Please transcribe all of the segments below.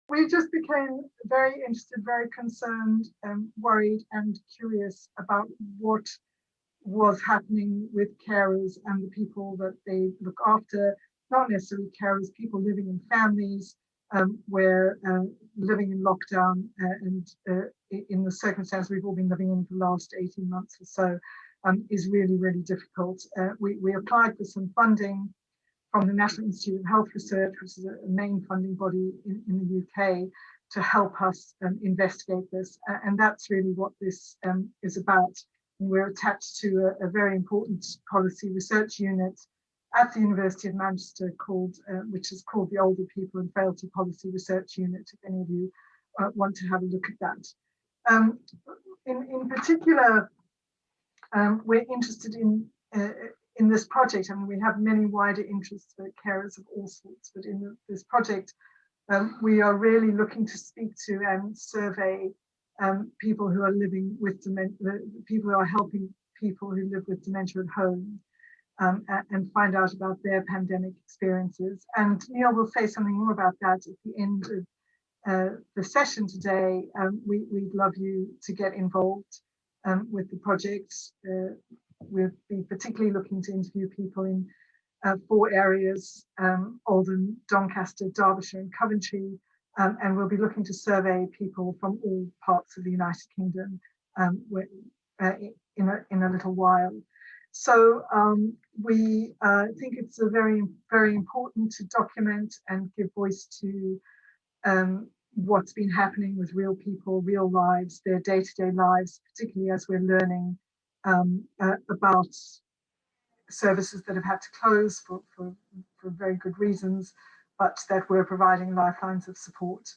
We just became very interested, very concerned, worried and curious about what was happening with carers and the people that they look after, not necessarily carers, people living in families where living in lockdown and in the circumstance we've all been living in for the last 18 months or so is really, really difficult. We applied for some funding from the National Institute of Health Research, which is a main funding body in the UK, to help us investigate this. And that's really what this is about. And we're attached to a very important policy research unit at the University of Manchester which is called the Older People and Frailty Policy Research Unit, if any of you want to have a look at that. In particular, we're interested in this project. I mean, we have many wider interests for carers of all sorts, but in this project, we are really looking to speak to and survey people who are living with dementia, people who are helping people who live with dementia at home, and find out about their pandemic experiences. And Neil will say something more about that at the end of the session today. We'd love you to get involved with the project. We'll be particularly looking to interview people in 4 areas: Oldham, Doncaster, Derbyshire and Coventry, and we'll be looking to survey people from all parts of the United Kingdom in a little while. So we think it's very, very important to document and give voice to what's been happening with real people, real lives, their day-to-day lives, particularly as we're learning about services that have had to close for very good reasons, but that we're providing lifelines of support.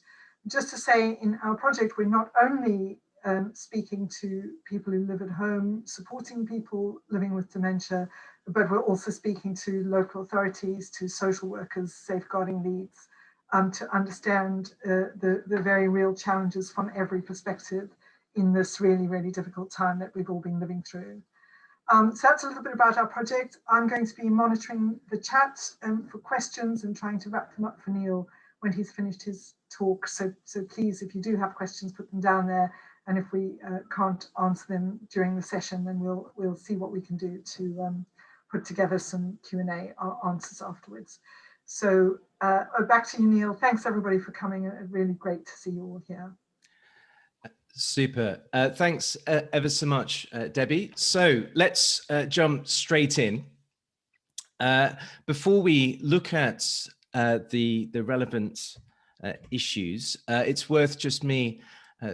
Just to say, in our project, we're not only speaking to people who live at home, supporting people living with dementia, but we're also speaking to local authorities, to social workers, safeguarding leads, to understand the very real challenges from every perspective in this really, really difficult time that we've all been living through. So that's a little bit about our project. I'm going to be monitoring the chat for questions and trying to wrap them up for Neil when he's finished his talk. So please, if you do have questions, put them down there. And if we can't answer them during the session, then we'll see what we can do to put together some Q&A answers afterwards. So back to you, Neil. Thanks everybody for coming. Really great to see you all here. Super. Thanks ever so much, Debbie. So let's jump straight in. Before we look at the relevant issues, it's worth just me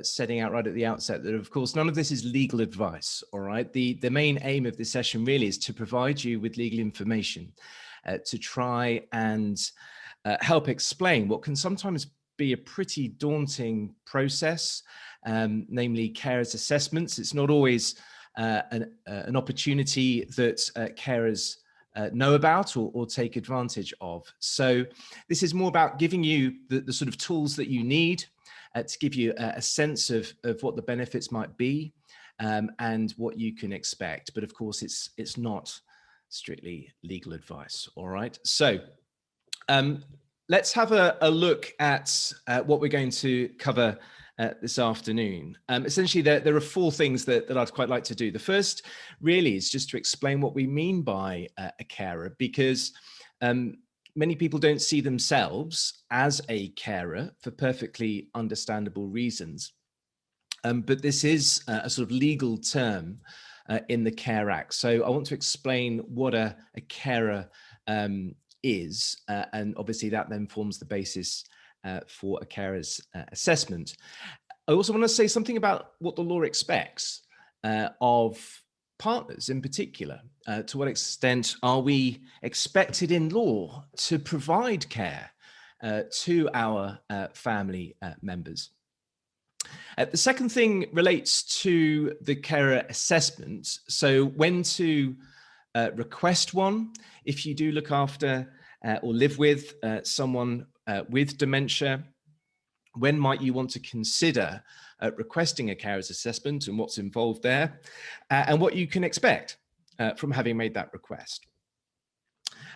setting out right at the outset that, of course, none of this is legal advice, all right? The main aim of this session really is to provide you with legal information to try and help explain what can sometimes be a pretty daunting process, namely carers assessments. It's not always an opportunity that carers know about or take advantage of. So this is more about giving you the sort of tools that you need to give you a sense of what the benefits might be and what you can expect. But of course, it's not strictly legal advice. All right. So let's have a look at what we're going to cover this afternoon. Essentially, there are 4 things that I'd quite like to do. The first really is just to explain what we mean by a carer, because many people don't see themselves as a carer for perfectly understandable reasons. But this is a sort of legal term in the Care Act. So I want to explain what a carer is, and obviously that then forms the basis for a carer's assessment. I also want to say something about what the law expects of partners in particular. To what extent are we expected in law to provide care to our family members? The second thing relates to the carer assessment. So when to request one, if you do look after or live with someone with dementia, when might you want to consider requesting a carer's assessment and what's involved there, and what you can expect from having made that request.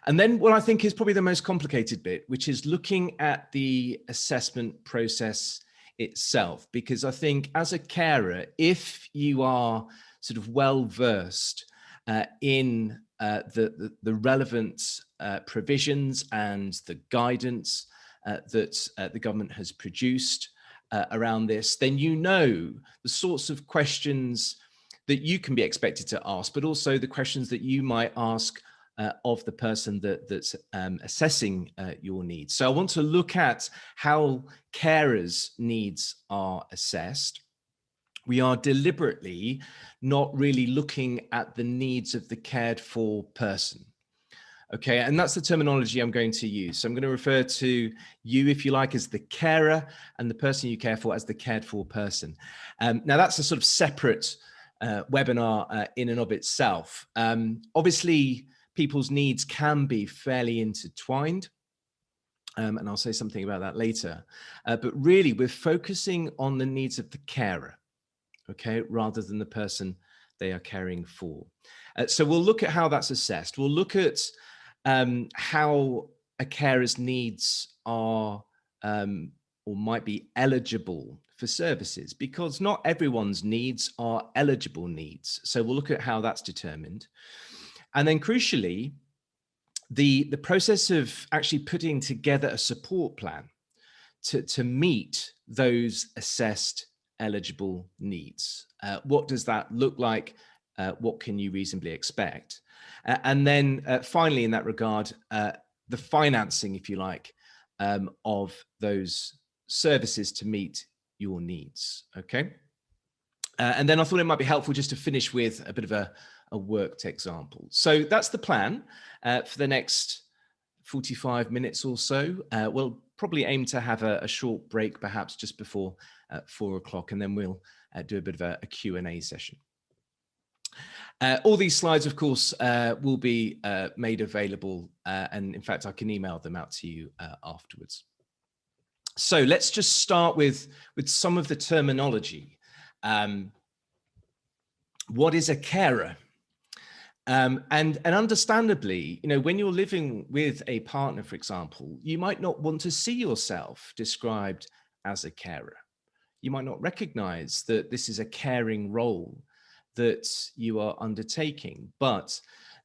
And then what I think is probably the most complicated bit, which is looking at the assessment process itself, because I think as a carer, if you are sort of well versed in the relevant provisions and the guidance that the government has produced around this, then you know the sorts of questions that you can be expected to ask, but also the questions that you might ask of the person that's assessing your needs. So I want to look at how carers' needs are assessed. We are deliberately not really looking at the needs of the cared for person. Okay, and that's the terminology I'm going to use. So I'm going to refer to you, if you like, as the carer, and the person you care for as the cared for person. Now that's a sort of separate webinar in and of itself. Obviously, people's needs can be fairly intertwined, and I'll say something about that later. But really, we're focusing on the needs of the carer, okay, rather than the person they are caring for. So we'll look at how that's assessed. We'll look at how a carer's needs are or might be eligible for services, because not everyone's needs are eligible needs. So we'll look at how that's determined. And then crucially, the process of actually putting together a support plan to meet those assessed eligible needs. What does that look like? What can you reasonably expect? And then finally, in that regard, the financing, if you like, of those services to meet your needs, okay? And then I thought it might be helpful just to finish with a bit of a worked example. So that's the plan for the next 45 minutes or so. We'll probably aim to have a short break, perhaps just before 4 o'clock, and then we'll do a bit of a Q&A session. All these slides, of course, will be made available, and in fact, I can email them out to you afterwards. So let's just start with some of the terminology. What is a carer? And understandably, you know, when you're living with a partner, for example, you might not want to see yourself described as a carer. You might not recognize that this is a caring role that you are undertaking, but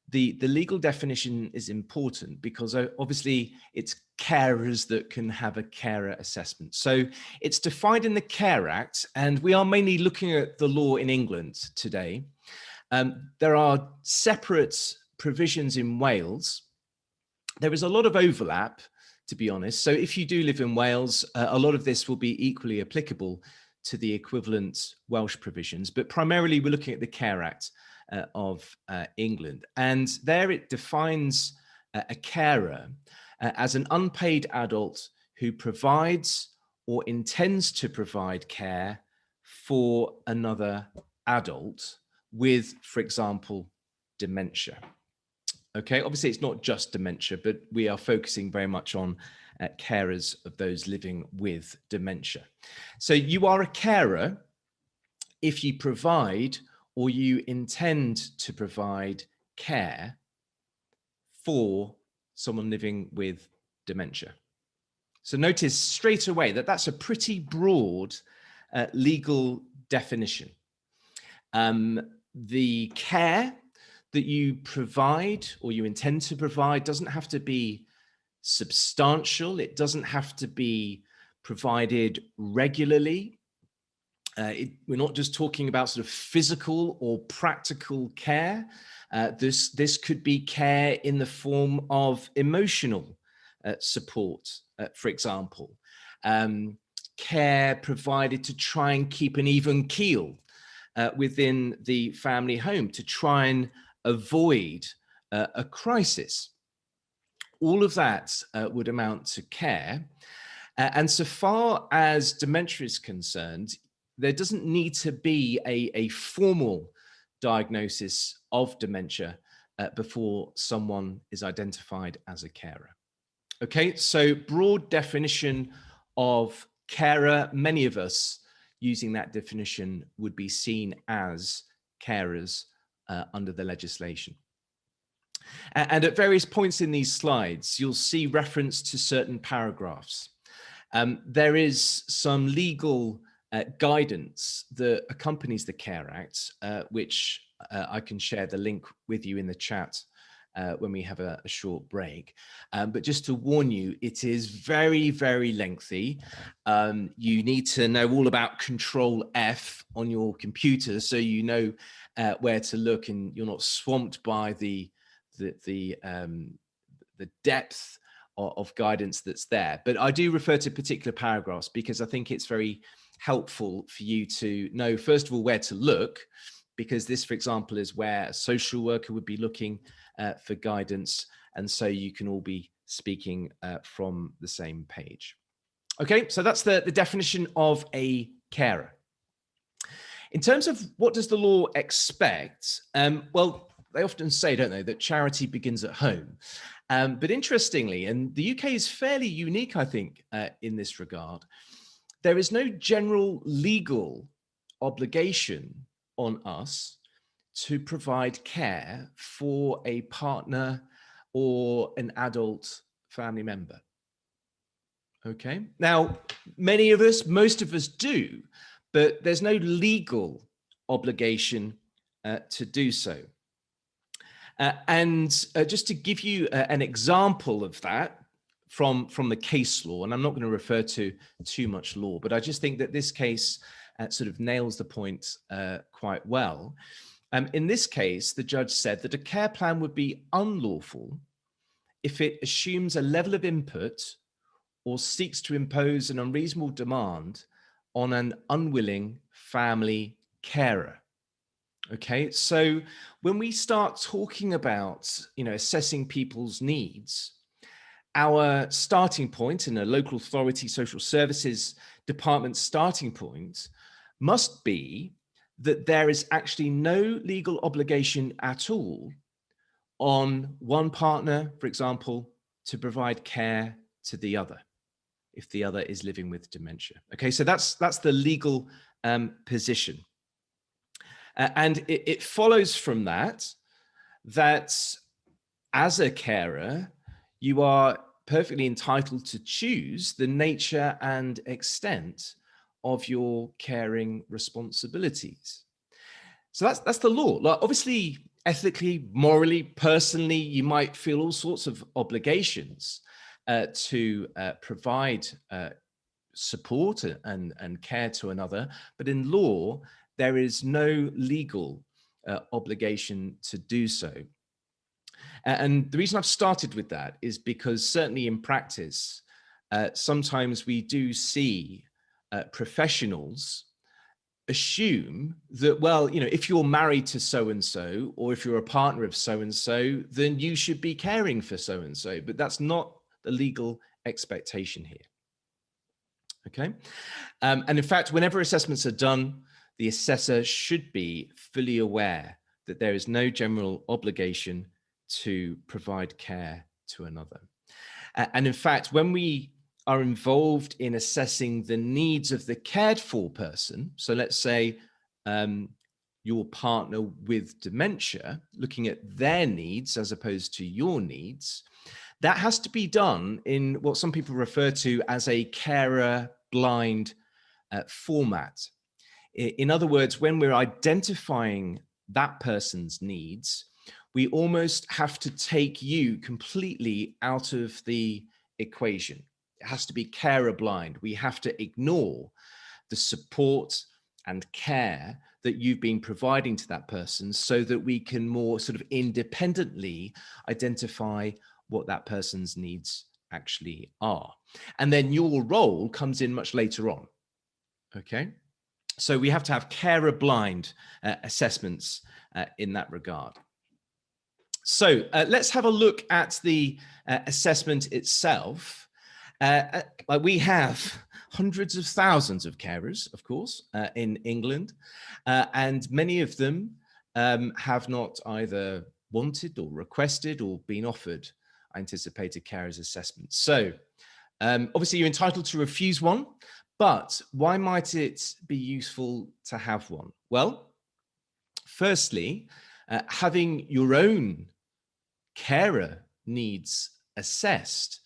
the legal definition is important because obviously it's carers that can have a carer assessment. So it's defined in the Care Act, and we are mainly looking at the law in England today. There are separate provisions in Wales. There is a lot of overlap, to be honest. So if you do live in Wales, a lot of this will be equally applicable to the equivalent Welsh provisions, but primarily we're looking at the Care Act of England. And there it defines a carer as an unpaid adult who provides or intends to provide care for another adult with, for example, dementia. Okay, obviously it's not just dementia, but we are focusing very much on carers of those living with dementia. So you are a carer if you provide or you intend to provide care for someone living with dementia. So notice straight away that that's a pretty broad legal definition. The care that you provide or you intend to provide doesn't have to be substantial. It doesn't have to be provided regularly. We're not just talking about sort of physical or practical care. This could be care in the form of emotional support, for example. Care provided to try and keep an even keel within the family home, to try and avoid a crisis. All of that would amount to care. And so far as dementia is concerned, there doesn't need to be a formal diagnosis of dementia before someone is identified as a carer. Okay, so broad definition of carer. Many of us using that definition would be seen as carers under the legislation. And at various points in these slides, you'll see reference to certain paragraphs. There is some legal guidance that accompanies the CARE Act, which I can share the link with you in the chat when we have a short break. But just to warn you, it is very, very lengthy. You need to know all about Control F on your computer so you know where to look and you're not swamped by the depth of guidance that's there. But I do refer to particular paragraphs because I think it's very helpful for you to know, first of all, where to look, because this, for example, is where a social worker would be looking for guidance. And so you can all be speaking from the same page. Okay, so that's the definition of a carer. In terms of what does the law expect? Well, they often say, don't they, that charity begins at home. But interestingly, and the UK is fairly unique, I think, in this regard, there is no general legal obligation on us to provide care for a partner or an adult family member. Okay, now, many of us, most of us do, but there's no legal obligation to do so. And just to give you an example of that from the case law, and I'm not going to refer to too much law, but I just think that this case sort of nails the point quite well. In this case, the judge said that a care plan would be unlawful if it assumes a level of input or seeks to impose an unreasonable demand on an unwilling family carer. Okay, so when we start talking about, assessing people's needs, our starting point in a local authority social services department starting point must be that there is actually no legal obligation at all on one partner, for example, to provide care to the other if the other is living with dementia. Okay, so that's the legal position. And it follows from that as a carer, you are perfectly entitled to choose the nature and extent of your caring responsibilities. So that's the law. Like, obviously, ethically, morally, personally, you might feel all sorts of obligations to provide support and care to another. But in law, there is no legal obligation to do so. And the reason I've started with that is because certainly in practice, sometimes we do see professionals assume that, well, if you're married to so-and-so, or if you're a partner of so-and-so, then you should be caring for so-and-so, but that's not the legal expectation here. Okay. And in fact, whenever assessments are done, the assessor should be fully aware that there is no general obligation to provide care to another. And in fact, when we are involved in assessing the needs of the cared for person, so let's say your partner with dementia, looking at their needs as opposed to your needs, that has to be done in what some people refer to as a carer blind format. In other words, when we're identifying that person's needs, we almost have to take you completely out of the equation. It has to be carer blind. We have to ignore the support and care that you've been providing to that person so that we can more sort of independently identify what that person's needs actually are. And then your role comes in much later on. Okay. So we have to have carer blind assessments in that regard. So let's have a look at the assessment itself. We have hundreds of thousands of carers, of course, in England, and many of them have not either wanted or requested or been offered anticipated carers assessment. So obviously you're entitled to refuse one, but why might it be useful to have one? Well, firstly, having your own carer needs assessed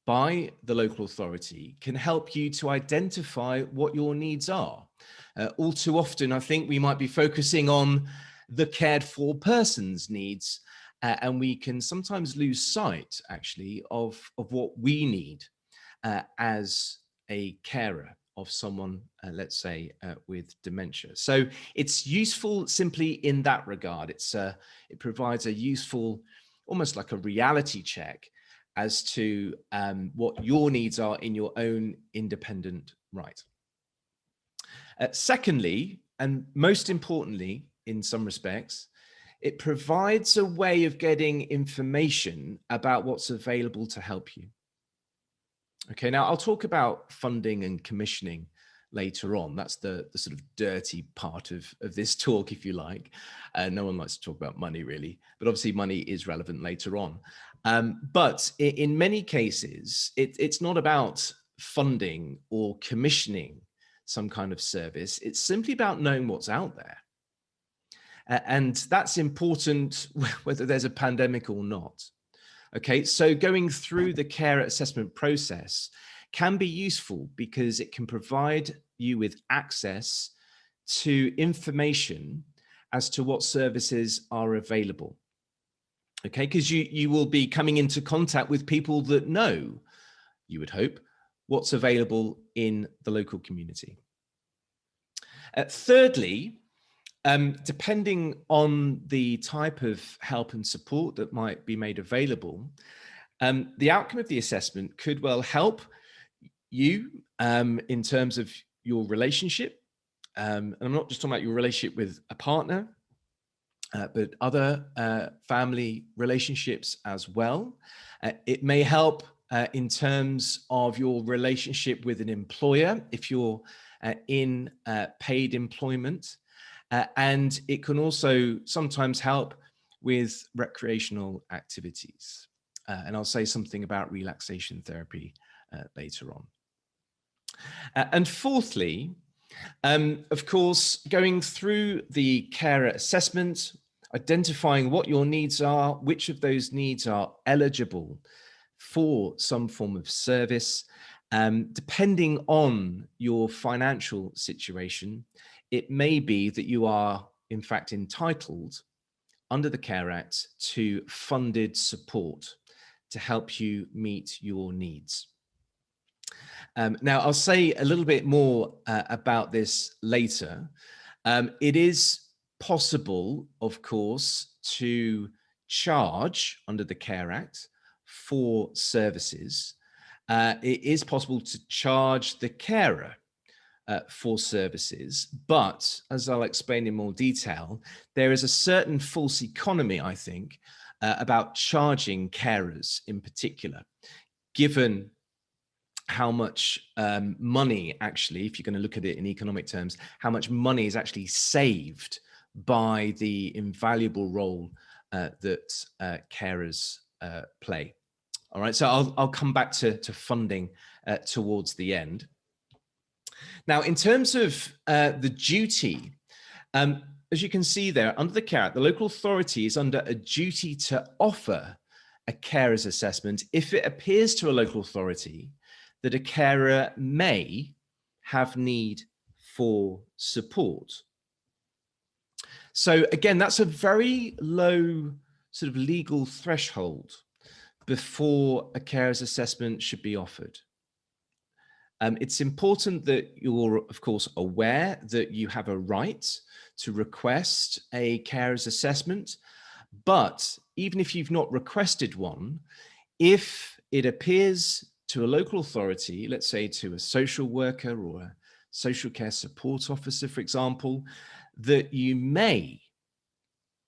by the local authority can help you to identify what your needs are. All too often, I think we might be focusing on the cared for person's needs, and we can sometimes lose sight, actually, of what we need as a carer of someone, let's say, with dementia. So it's useful simply in that regard. It provides a useful, almost like a reality check as to what your needs are in your own independent right. Secondly, and most importantly, in some respects, it provides a way of getting information about what's available to help you. Okay, now I'll talk about funding and commissioning later on. That's the sort of dirty part of this talk, if you like. No one likes to talk about money, really, but obviously money is relevant later on. But in many cases, it's not about funding or commissioning some kind of service. It's simply about knowing what's out there. And that's important whether there's a pandemic or not. Okay, so going through the carer assessment process can be useful because it can provide you with access to information as to what services are available. Okay, because you will be coming into contact with people that know, you would hope, what's available in the local community. Thirdly, depending on the type of help and support that might be made available, the outcome of the assessment could well help you in terms of your relationship. And I'm not just talking about your relationship with a partner, but other family relationships as well. It may help in terms of your relationship with an employer if you're in paid employment. And it can also sometimes help with recreational activities. And I'll say something about relaxation therapy later on. And fourthly, of course, going through the carer assessment, identifying what your needs are, which of those needs are eligible for some form of service, depending on your financial situation, it may be that you are in fact entitled under the Care Act to funded support to help you meet your needs. Now, I'll say a little bit more about this later. It is possible, of course, to charge under the Care Act for services. It is possible to charge the carer for services, but as I'll explain in more detail, there is a certain false economy, I think, about charging carers in particular, given how much money actually, if you're going to look at it in economic terms, how much money is actually saved by the invaluable role that carers play. All right, so I'll come back to funding towards the end. Now, in terms of the duty, as you can see there, under the Care Act, the local authority is under a duty to offer a carer's assessment if it appears to a local authority that a carer may have need for support. So again, that's a very low sort of legal threshold before a carer's assessment should be offered. It's important that you're, of course, aware that you have a right to request a carer's assessment, but even if you've not requested one, if it appears to a local authority, let's say to a social worker or a social care support officer, for example, that you may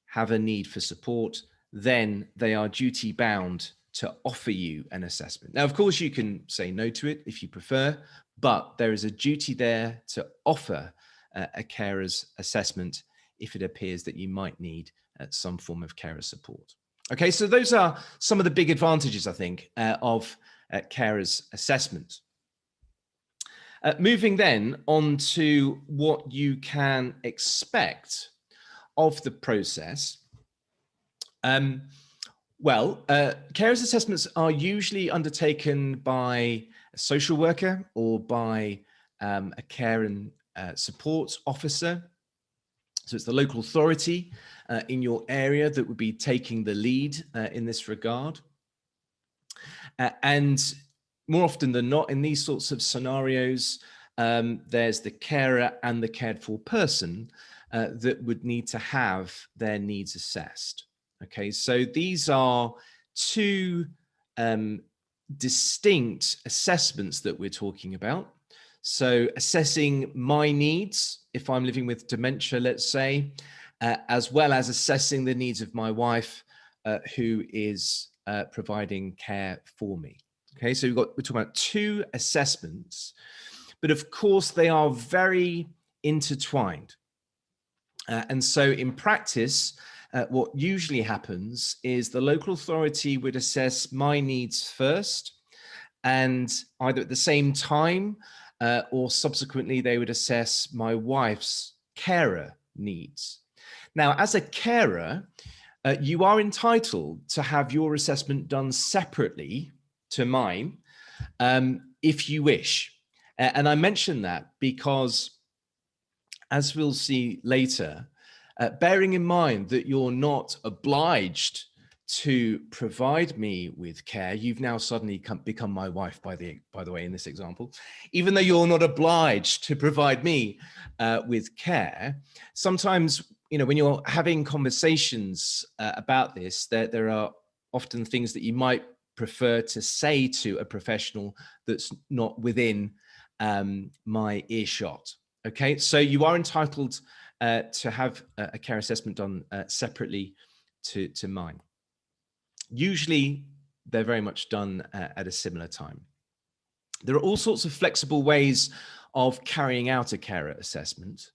have a need for support, then they are duty bound to offer you an assessment. Now, of course, you can say no to it if you prefer, but there is a duty there to offer a carer's assessment if it appears that you might need some form of carer support. Okay, so those are some of the big advantages, I think, of carer's assessment. Moving then on to what you can expect of the process. Well, carers assessments are usually undertaken by a social worker or by a care and support officer. So it's the local authority in your area that would be taking the lead in this regard. And more often than not, in these sorts of scenarios, there's the carer and the cared for person that would need to have their needs assessed. Okay, so these are two distinct assessments that we're talking about. So assessing my needs, if I'm living with dementia, let's say, as well as assessing the needs of my wife, who is providing care for me. Okay, so we're talking about two assessments, but of course they are very intertwined. And so in practice, what usually happens is the local authority would assess my needs first, and either at the same time or subsequently they would assess my wife's carer needs. Now, as a carer, you are entitled to have your assessment done separately to mine if you wish. And I mention that because, as we'll see later, bearing in mind that you're not obliged to provide me with care, you've now suddenly become my wife, by the way, in this example, even though you're not obliged to provide me with care. Sometimes, when you're having conversations about this, there are often things that you might prefer to say to a professional that's not within my earshot. Okay, so you are entitled to have a care assessment done separately to mine. Usually, they're very much done at a similar time. There are all sorts of flexible ways of carrying out a carer assessment.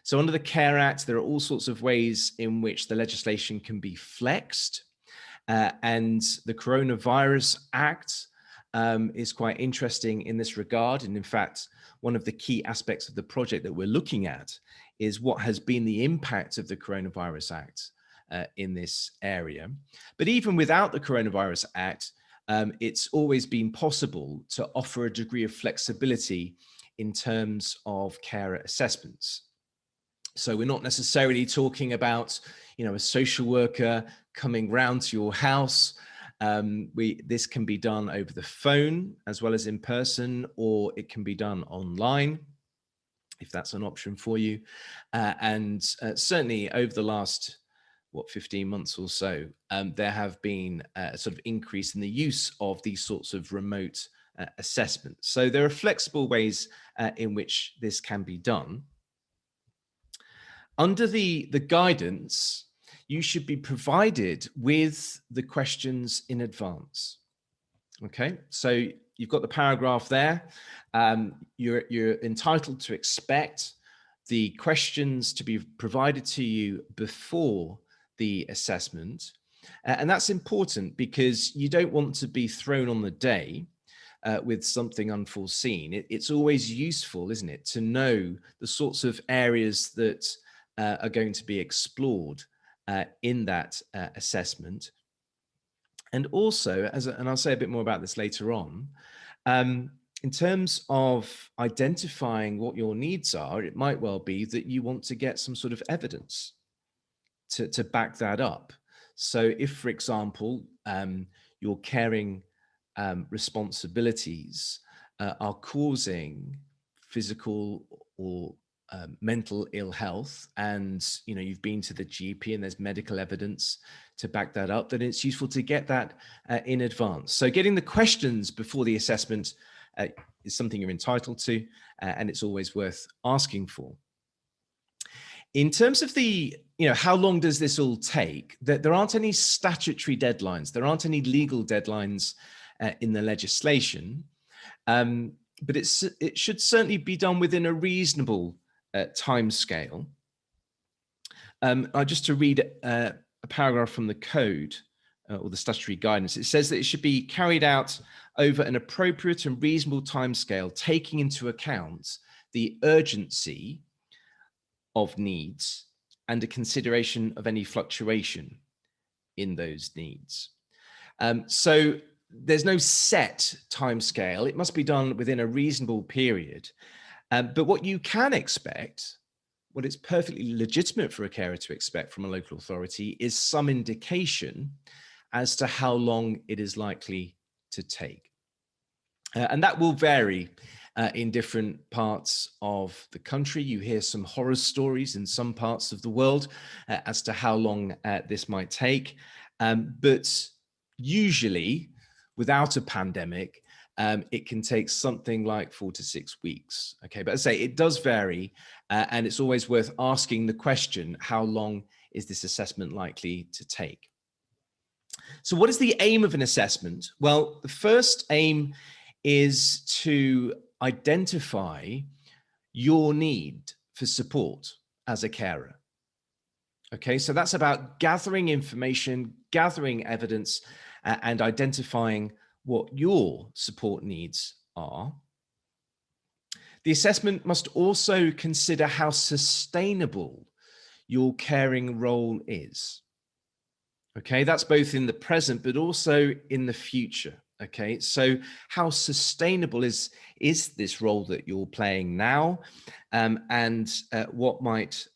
So under the Care Act, there are all sorts of ways in which the legislation can be flexed. And the Coronavirus Act is quite interesting in this regard. And in fact, one of the key aspects of the project that we're looking at is what has been the impact of the Coronavirus Act in this area. But even without the Coronavirus Act, it's always been possible to offer a degree of flexibility in terms of carer assessments. So we're not necessarily talking about, a social worker coming round to your house. This can be done over the phone as well as in person, or it can be done online, if that's an option for you. And certainly over the last 15 months or so, there have been a sort of increase in the use of these sorts of remote assessments. So there are flexible ways in which this can be done. Under the guidance, you should be provided with the questions in advance. Okay, so you've got the paragraph there. You're entitled to expect the questions to be provided to you before the assessment. And that's important because you don't want to be thrown on the day with something unforeseen. It's always useful, isn't it, to know the sorts of areas that are going to be explored in that assessment. And also, and I'll say a bit more about this later on, in terms of identifying what your needs are, it might well be that you want to get some sort of evidence to back that up. So if, for example, your caring responsibilities are causing physical or mental ill health, and you've been to the GP and there's medical evidence to back that up, then it's useful to get that in advance. So getting the questions before the assessment is something you're entitled to, and it's always worth asking for. In terms of the, how long does this all take? There aren't any statutory deadlines. There aren't any legal deadlines in the legislation, but it should certainly be done within a reasonable time scale. Just to read a paragraph from the code or the statutory guidance, it says that it should be carried out over an appropriate and reasonable time scale, taking into account the urgency of needs and a consideration of any fluctuation in those needs. So there's no set timescale. It must be done within a reasonable period. But what you can expect, what it's perfectly legitimate for a carer to expect from a local authority, is some indication as to how long it is likely to take. And that will vary in different parts of the country. You hear some horror stories in some parts of the world as to how long this might take. But usually, without a pandemic, it can take something like 4 to 6 weeks. Okay, but as I say, it does vary, and it's always worth asking the question, how long is this assessment likely to take? So what is the aim of an assessment? Well, the first aim is to identify your need for support as a carer. Okay, so that's about gathering information, gathering evidence, and identifying what your support needs are. The assessment must also consider how sustainable your caring role is. Okay, that's both in the present, but also in the future. Okay, so how sustainable is this role that you're playing now, and what might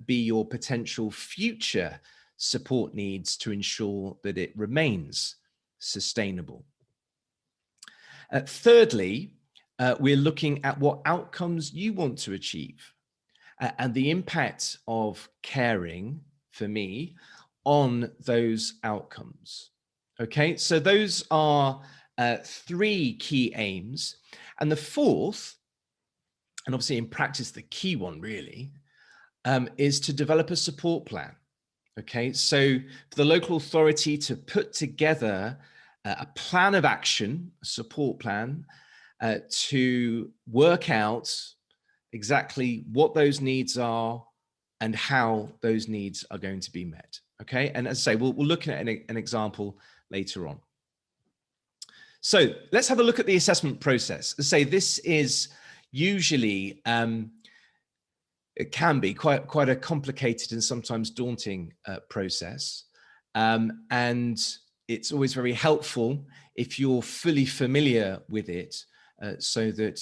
be your potential future support needs to ensure that it remains sustainable. Thirdly, we're looking at what outcomes you want to achieve and the impact of caring, for me, on those outcomes. Okay, so those are 3 key aims. And the fourth, and obviously in practice the key one really, is to develop a support plan. Okay, so for the local authority to put together a plan of action, a support plan, to work out exactly what those needs are and how those needs are going to be met. Okay, and as I say, we'll look at an example later on. So let's have a look at the assessment process. As I say, this is usually, it can be quite a complicated and sometimes daunting process. And it's always very helpful if you're fully familiar with it, so that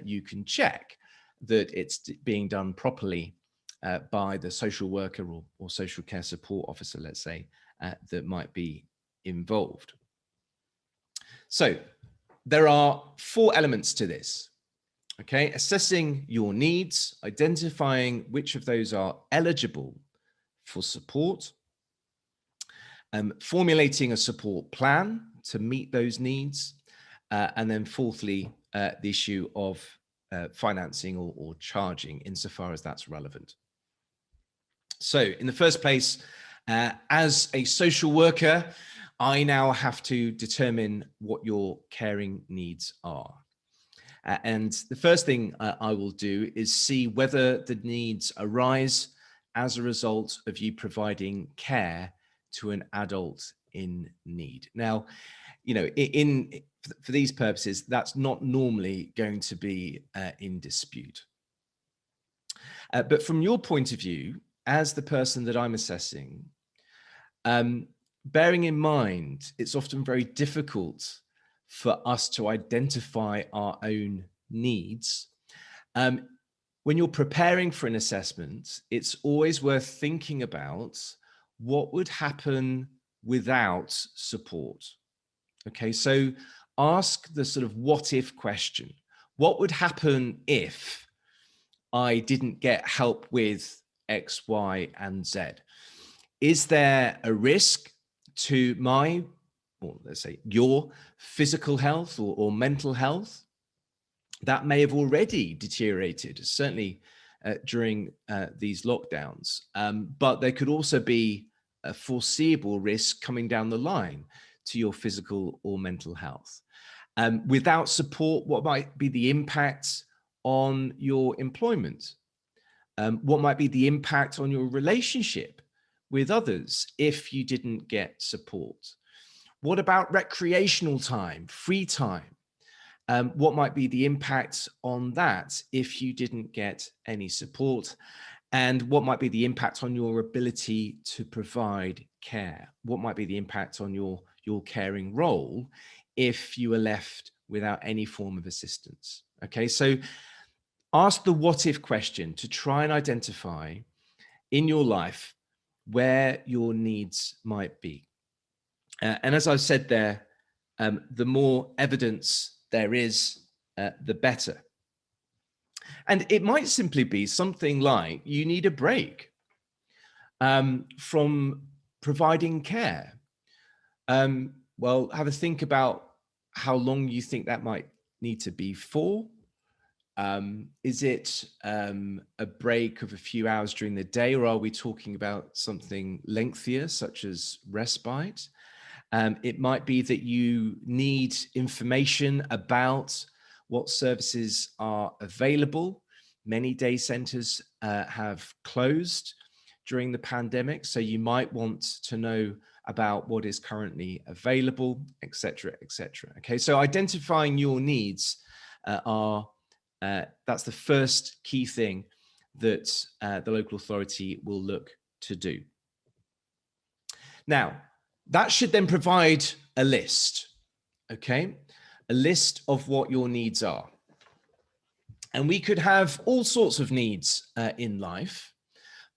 you can check that it's being done properly by the social worker or social care support officer, let's say, that might be involved. So there are 4 elements to this. Okay, assessing your needs, identifying which of those are eligible for support, formulating a support plan to meet those needs, and then fourthly, the issue of financing or charging insofar as that's relevant. So in the first place, as a social worker, I now have to determine what your caring needs are. And the first thing I will do is see whether the needs arise as a result of you providing care to an adult in need. Now, you know, for these purposes, that's not normally going to be in dispute. But from your point of view, as the person that I'm assessing, bearing in mind, it's often very difficult for us to identify our own needs. When you're preparing for an assessment, it's always worth thinking about what would happen without support. Okay, so ask the sort of what if question. What would happen if I didn't get help with X, Y, and Z? Is there a risk to my, or let's say your physical health or mental health? That may have already deteriorated, certainly during these lockdowns, but there could also be a foreseeable risk coming down the line to your physical or mental health. Without support, what might be the impact on your employment? What might be the impact on your relationship with others if you didn't get support? What about recreational time, free time? What might be the impact on that if you didn't get any support? And what might be the impact on your ability to provide care? What might be the impact on your your caring role if you were left without any form of assistance. Okay, so ask the what if question to try and identify in your life where your needs might be. And as I've said there, the more evidence there is, the better. And it might simply be something like you need a break from providing care. Well, have a think about how long you think that might need to be for. Is it a break of a few hours during the day, or are we talking about something lengthier, such as respite? It might be that you need information about what services are available. Many day centers have closed during the pandemic, so you might want to know about what is currently available, etc., etc. Okay, so identifying your needs that's the first key thing that the local authority will look to do. Now, that should then provide a list, okay? A list of what your needs are. And we could have all sorts of needs in life,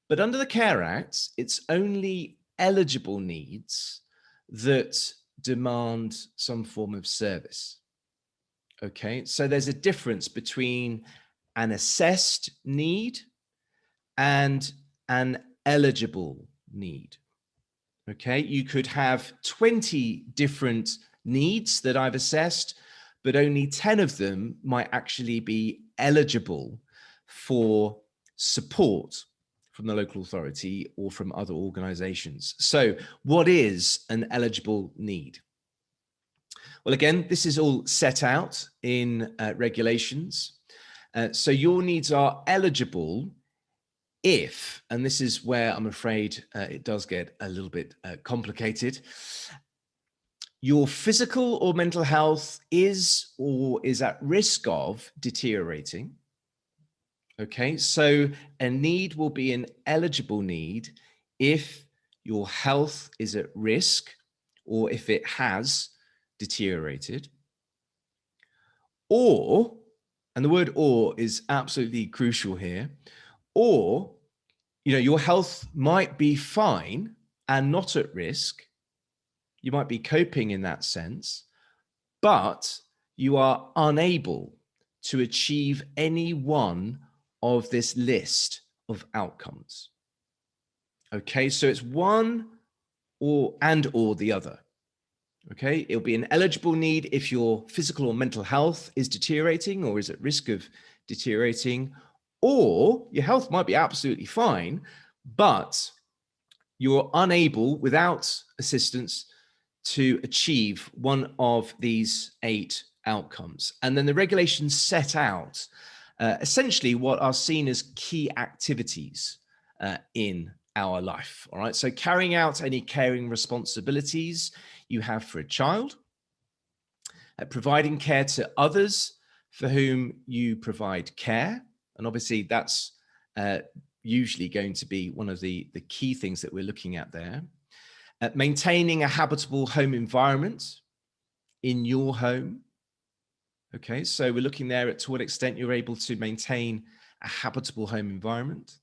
but under the Care Act, it's only eligible needs that demand some form of service. Okay, so there's a difference between an assessed need and an eligible need. Okay, you could have 20 different needs that I've assessed, but only 10 of them might actually be eligible for support from the local authority or from other organizations. So what is an eligible need? Well, again, this is all set out in regulations. So your needs are eligible if, and this is where I'm afraid it does get a little bit complicated, your physical or mental health is or is at risk of deteriorating. Okay, so a need will be an eligible need if your health is at risk or if it has deteriorated. Or, and the word or is absolutely crucial here, or, your health might be fine and not at risk. You might be coping in that sense, but you are unable to achieve any one of this list of outcomes. Okay, so it's one or the other. Okay, it'll be an eligible need if your physical or mental health is deteriorating or is at risk of deteriorating, or your health might be absolutely fine, but you're unable, without assistance, to achieve one of these 8 outcomes. And then the regulations set out essentially what are seen as key activities in our life. All right, so carrying out any caring responsibilities you have for a child, providing care to others for whom you provide care, and obviously that's usually going to be one of the key things that we're looking at there. Maintaining a habitable home environment in your home. Okay, so we're looking there at to what extent you're able to maintain a habitable home environment.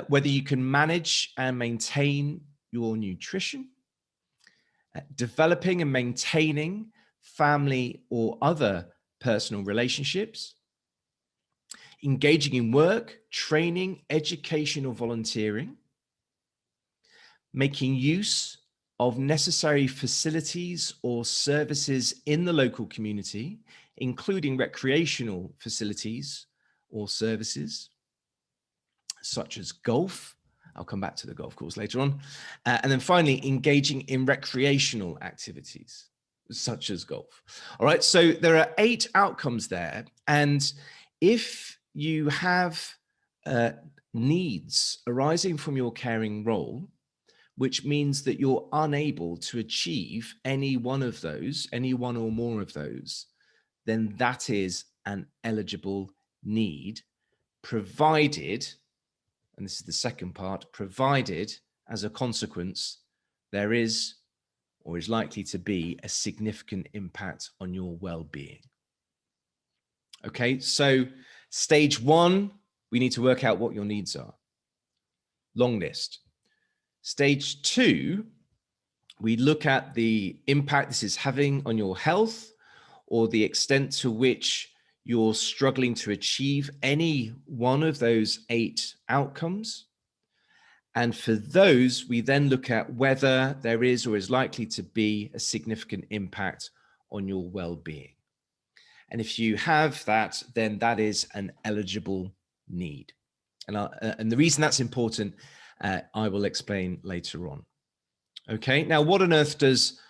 Whether you can manage and maintain your nutrition. Developing and maintaining family or other personal relationships. Engaging in work, training, education, or volunteering. Making use of necessary facilities or services in the local community, including recreational facilities or services, such as golf. I'll come back to the golf course later on. And then finally, engaging in recreational activities, such as golf. All right, so there are 8 outcomes there. And if you have needs arising from your caring role, which means that you're unable to achieve any one of those, any one or more of those, then that is an eligible need, provided, and this is the second part, provided as a consequence, there is or is likely to be a significant impact on your well-being. Okay, so stage one, we need to work out what your needs are. Long list. Stage two, we look at the impact this is having on your health, or the extent to which you're struggling to achieve any one of those 8 outcomes. And for those, we then look at whether there is or is likely to be a significant impact on your well-being. And if you have that, then that is an eligible need. And the reason that's important, I will explain later on. Okay, now what on earth does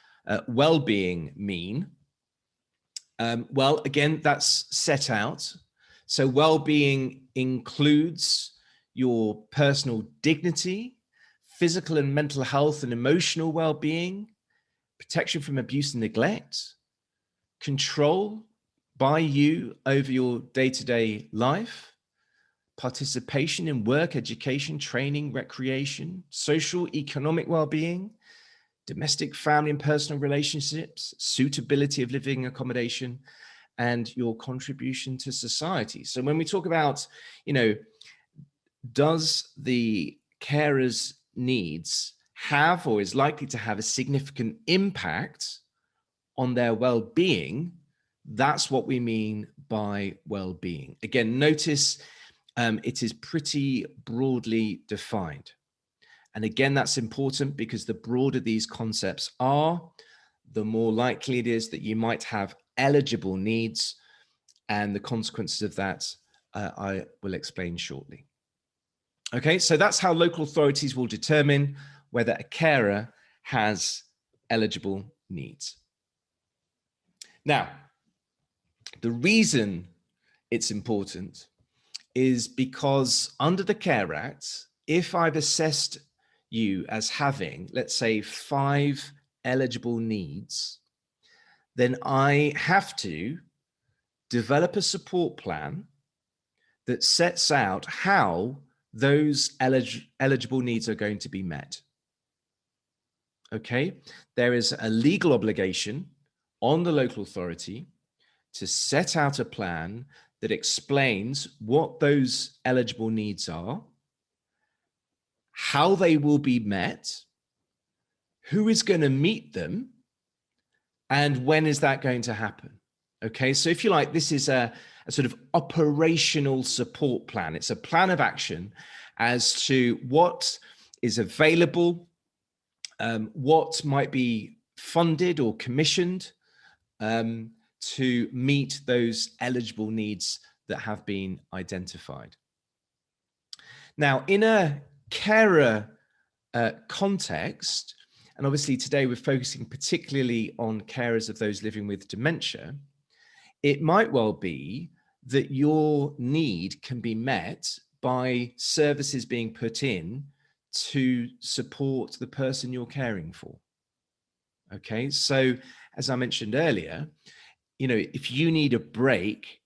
well-being mean? Well, again, that's set out. So well-being includes your personal dignity, physical and mental health and emotional well-being, protection from abuse and neglect, control by you over your day-to-day life, participation in work, education, training, recreation, social, economic well-being, domestic, family and personal relationships, suitability of living accommodation, and your contribution to society. So when we talk about, does the carer's needs have or is likely to have a significant impact on their well-being, that's what we mean by well-being. Again, notice it is pretty broadly defined. And again, that's important because the broader these concepts are, the more likely it is that you might have eligible needs, and the consequences of that I will explain shortly. Okay, so that's how local authorities will determine whether a carer has eligible needs. Now, the reason it's important is because under the Care Act, if I've assessed you as having, let's say, 5 eligible needs, then I have to develop a support plan that sets out how those eligible needs are going to be met. Okay, there is a legal obligation on the local authority to set out a plan that explains what those eligible needs are, how they will be met, who is going to meet them, and when is that going to happen. Okay, so if you like, this is a sort of operational support plan. It's a plan of action as to what is available, what might be funded or commissioned to meet those eligible needs that have been identified. Now, in a carer context, and obviously today we're focusing particularly on carers of those living with dementia, it might well be that your need can be met by services being put in to support the person you're caring for. Okay, so as I mentioned earlier, if you need a break,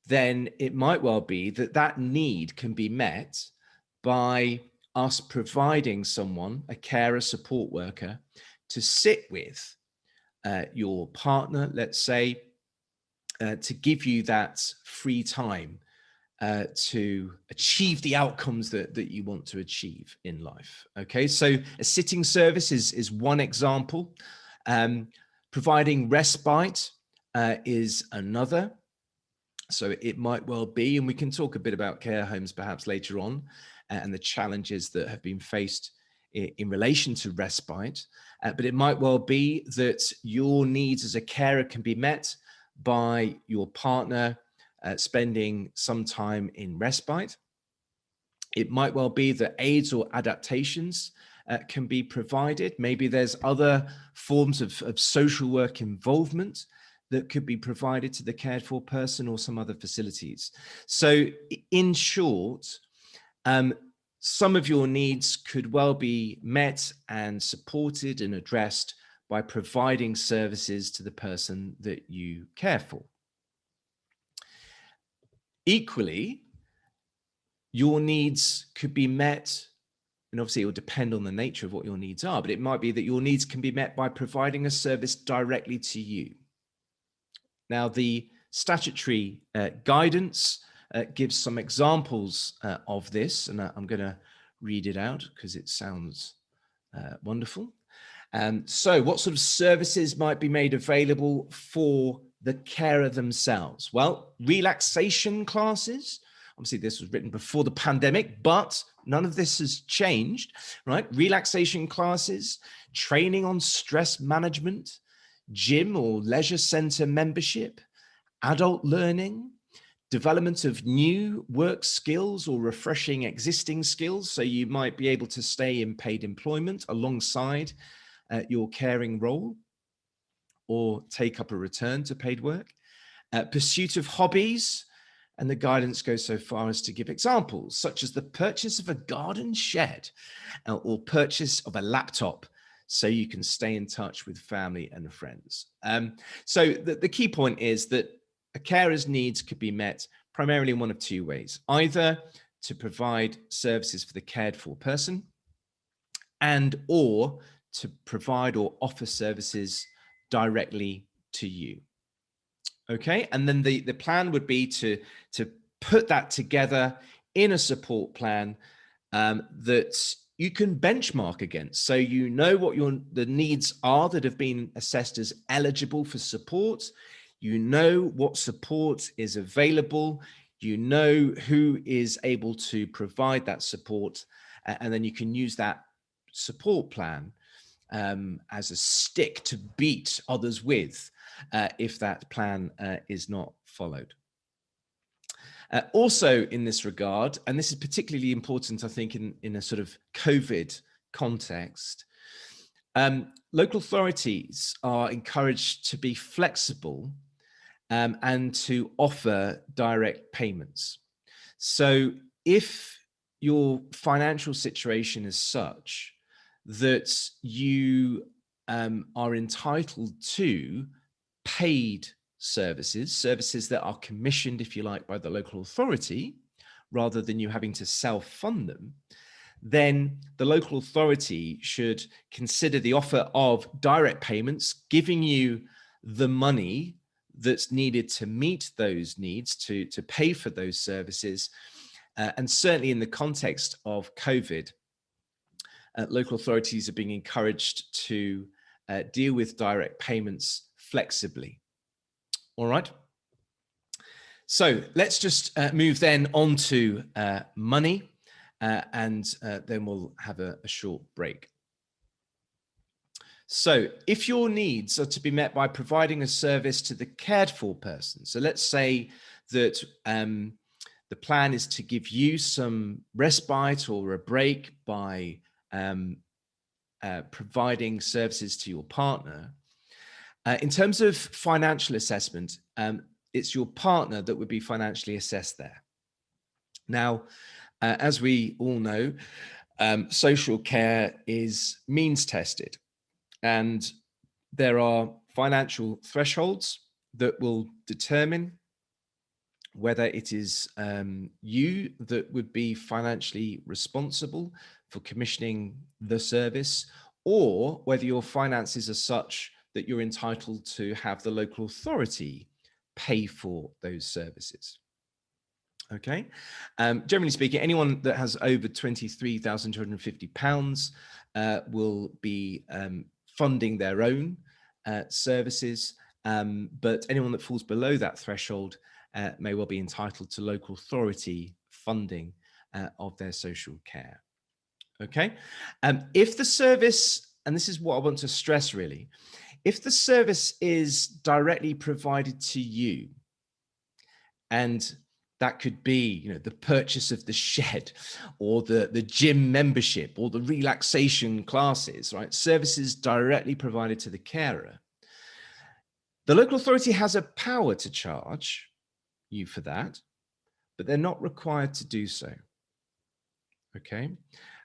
then it might well be that that need can be met by us providing someone, a carer support worker, to sit with your partner, let's say, to give you that free time to achieve the outcomes that you want to achieve in life. Okay, so a sitting service is one example. Providing respite is another. So it might well be, and we can talk a bit about care homes perhaps later on, and the challenges that have been faced in relation to respite. But it might well be that your needs as a carer can be met by your partner spending some time in respite. It might well be that aids or adaptations can be provided. Maybe there's other forms of social work involvement that could be provided to the cared for person or some other facilities. So in short, some of your needs could well be met and supported and addressed by providing services to the person that you care for. Equally, your needs could be met and obviously it will depend on the nature of what your needs are, but it might be that your needs can be met by providing a service directly to you. Now, the statutory guidance gives some examples of this, and I'm going to read it out because it sounds wonderful. So what sort of services might be made available for the carer themselves? Well, relaxation classes. Obviously, this was written before the pandemic, but none of this has changed, right? Relaxation classes, training on stress management, gym or leisure center membership, adult learning, development of new work skills or refreshing existing skills. So you might be able to stay in paid employment alongside your caring role or take up a return to paid work. Pursuit of hobbies, and the guidance goes so far as to give examples, such as the purchase of a garden shed or purchase of a laptop so you can stay in touch with family and friends. So the key point is that a carer's needs could be met primarily in one of two ways: either to provide services for the cared for person, and or to provide or offer services directly to you. Okay, and then the plan would be to put that together in a support plan that you can benchmark against, so you know what the needs are that have been assessed as eligible for support. You know what support is available. You know who is able to provide that support, and then you can use that support plan as a stick to beat others with if that plan is not followed. Also in this regard, and this is particularly important, I think, in a sort of COVID context, local authorities are encouraged to be flexible and to offer direct payments. So if your financial situation is such that you are entitled to paid services that are commissioned, if you like, by the local authority, rather than you having to self-fund them, then the local authority should consider the offer of direct payments, giving you the money that's needed to meet those needs, to pay for those services. And certainly in the context of COVID, local authorities are being encouraged to deal with direct payments flexibly. All right. So let's just move then on to money, and then we'll have a short break. So if your needs are to be met by providing a service to the cared for person, so let's say that the plan is to give you some respite or a break by providing services to your partner. In terms of financial assessment, it's your partner that would be financially assessed there. Now, as we all know, social care is means tested, and there are financial thresholds that will determine whether it is you that would be financially responsible for commissioning the service, or whether your finances are such that you're entitled to have the local authority pay for those services. Okay. Generally speaking, anyone that has over £23,250 will be funding their own services, but anyone that falls below that threshold may well be entitled to local authority funding of their social care. Okay. If the service, and this is what I want to stress really, if the service is directly provided to you, and that could be, the purchase of the shed or the gym membership or the relaxation classes, right? Services directly provided to the carer. The local authority has a power to charge you for that, but they're not required to do so. Okay.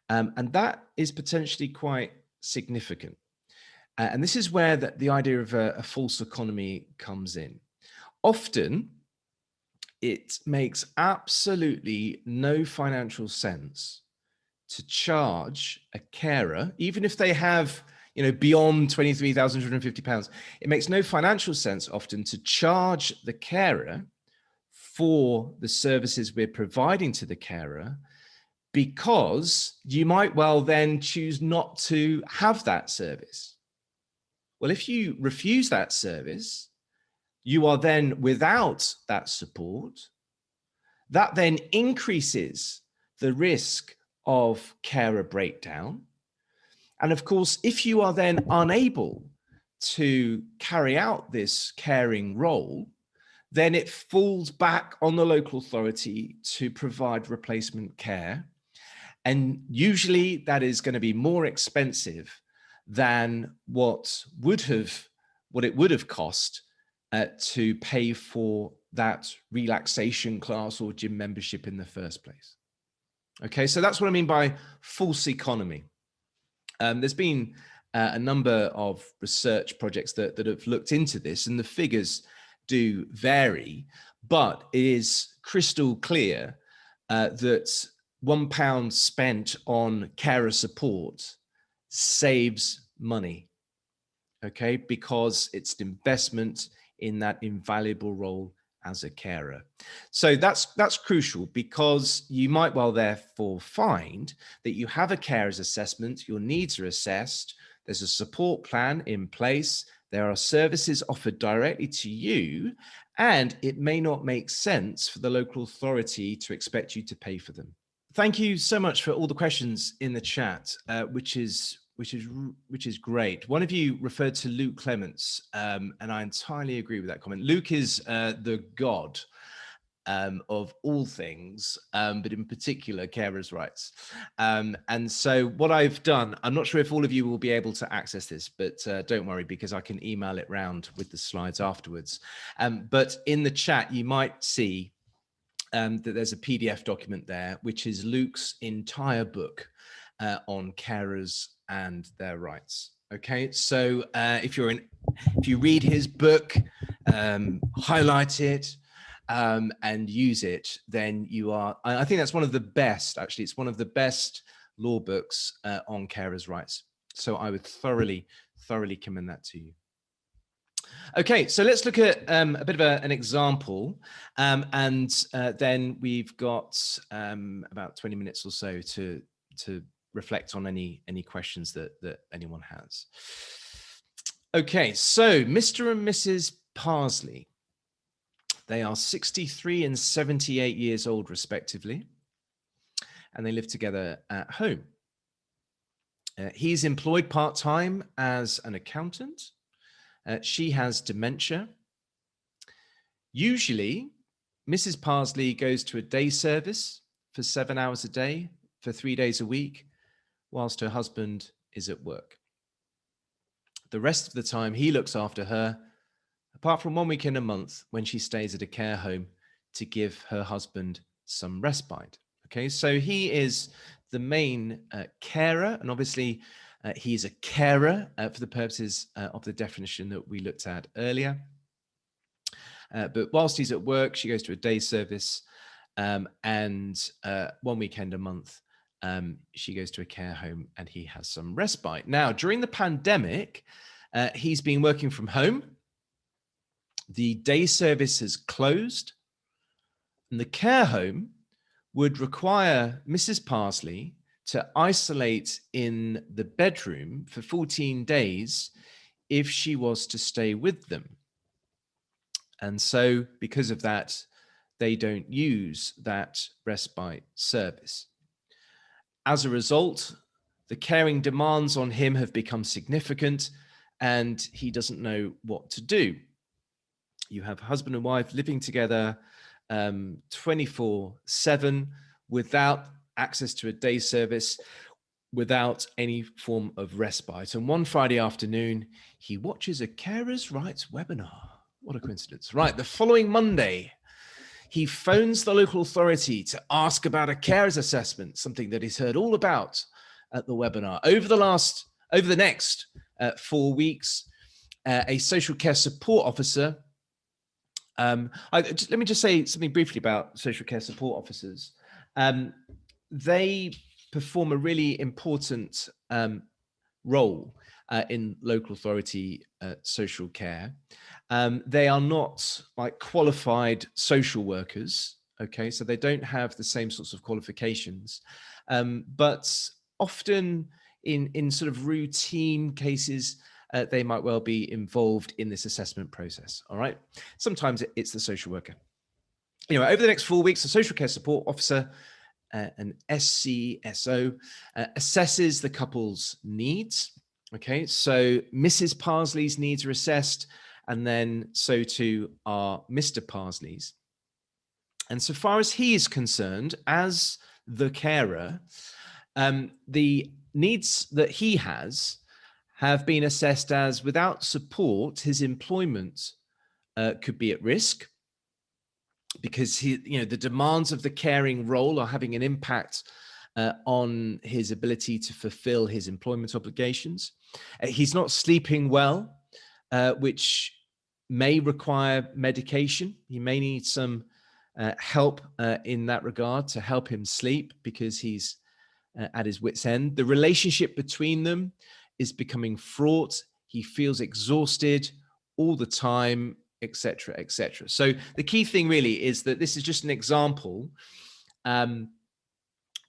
And that is potentially quite significant. And this is where the idea of a false economy comes in. Often, it makes absolutely no financial sense to charge a carer, even if they have, beyond £23,250, it makes no financial sense often to charge the carer for the services we're providing to the carer, because you might well then choose not to have that service. Well, if you refuse that service, you are then without that support. That then increases the risk of carer breakdown. And of course, if you are then unable to carry out this caring role, then it falls back on the local authority to provide replacement care. And usually that is going to be more expensive than what it would have cost to pay for that relaxation class or gym membership in the first place. Okay, so that's what I mean by false economy. There's been a number of research projects that have looked into this, and the figures do vary, but it is crystal clear that £1 spent on carer support saves money, okay, because it's an investment in that invaluable role as a carer. So that's crucial, because you might well therefore find that you have a carer's assessment, your needs are assessed, there's a support plan in place, there are services offered directly to you, and it may not make sense for the local authority to expect you to pay for them. Thank you so much for all the questions in the chat, which is great. One of you referred to Luke Clements, and I entirely agree with that comment. Luke is the god of all things, but in particular carers' rights. And so what I've done, I'm not sure if all of you will be able to access this, but don't worry, because I can email it round with the slides afterwards. But in the chat, you might see that there's a PDF document there, which is Luke's entire book on carers and their rights. Okay, so if you read his book, highlight it, and use it, then you are, I think that's one of the best, actually, it's one of the best law books on carers' rights. So I would thoroughly commend that to you. Okay, so let's look at a bit of an example, and then we've got about 20 minutes or so to reflect on any questions that anyone has. Okay, so Mr. and Mrs. Parsley, they are 63 and 78 years old respectively, and they live together at home. He's employed part-time as an accountant. She has dementia. Usually, Mrs. Parsley goes to a day service for 7 hours a day for 3 days a week, whilst her husband is at work. The rest of the time, he looks after her, apart from 1 weekend a month when she stays at a care home to give her husband some respite. Okay, so he is the main carer, and obviously he's a carer for the purposes of the definition that we looked at earlier. But whilst he's at work, she goes to a day service, and 1 weekend a month, she goes to a care home and he has some respite. Now, during the pandemic, he's been working from home. The day service has closed, and the care home would require Mrs. Parsley to isolate in the bedroom for 14 days if she was to stay with them. And so because of that, they don't use that respite service. As a result, the caring demands on him have become significant, and he doesn't know what to do. You have husband and wife living together 24/7 without access to a day service, without any form of respite. And one Friday afternoon, he watches a carers' rights webinar. What a coincidence. Right, the following Monday, he phones the local authority to ask about a carers assessment, something that he's heard all about at the webinar. Over the next 4 weeks, a social care support officer, let me just say something briefly about social care support officers. They perform a really important role in local authority social care. They are not like qualified social workers, okay, so they don't have the same sorts of qualifications, but often in sort of routine cases, they might well be involved in this assessment process. All right, sometimes it's the social worker. Anyway, over the next 4 weeks, the social care support officer, an SCSO, assesses the couple's needs. Okay, so Mrs. Parsley's needs are assessed, and then so too are Mr. Parsley's. And so far as he is concerned, as the carer, the needs that he has have been assessed as, without support, his employment could be at risk, because the demands of the caring role are having an impact on his ability to fulfill his employment obligations. He's not sleeping well, which may require medication. He may need some help in that regard to help him sleep, because he's at his wit's end. The relationship between them is becoming fraught. He feels exhausted all the time, etc., etc. So the key thing really is that this is just an example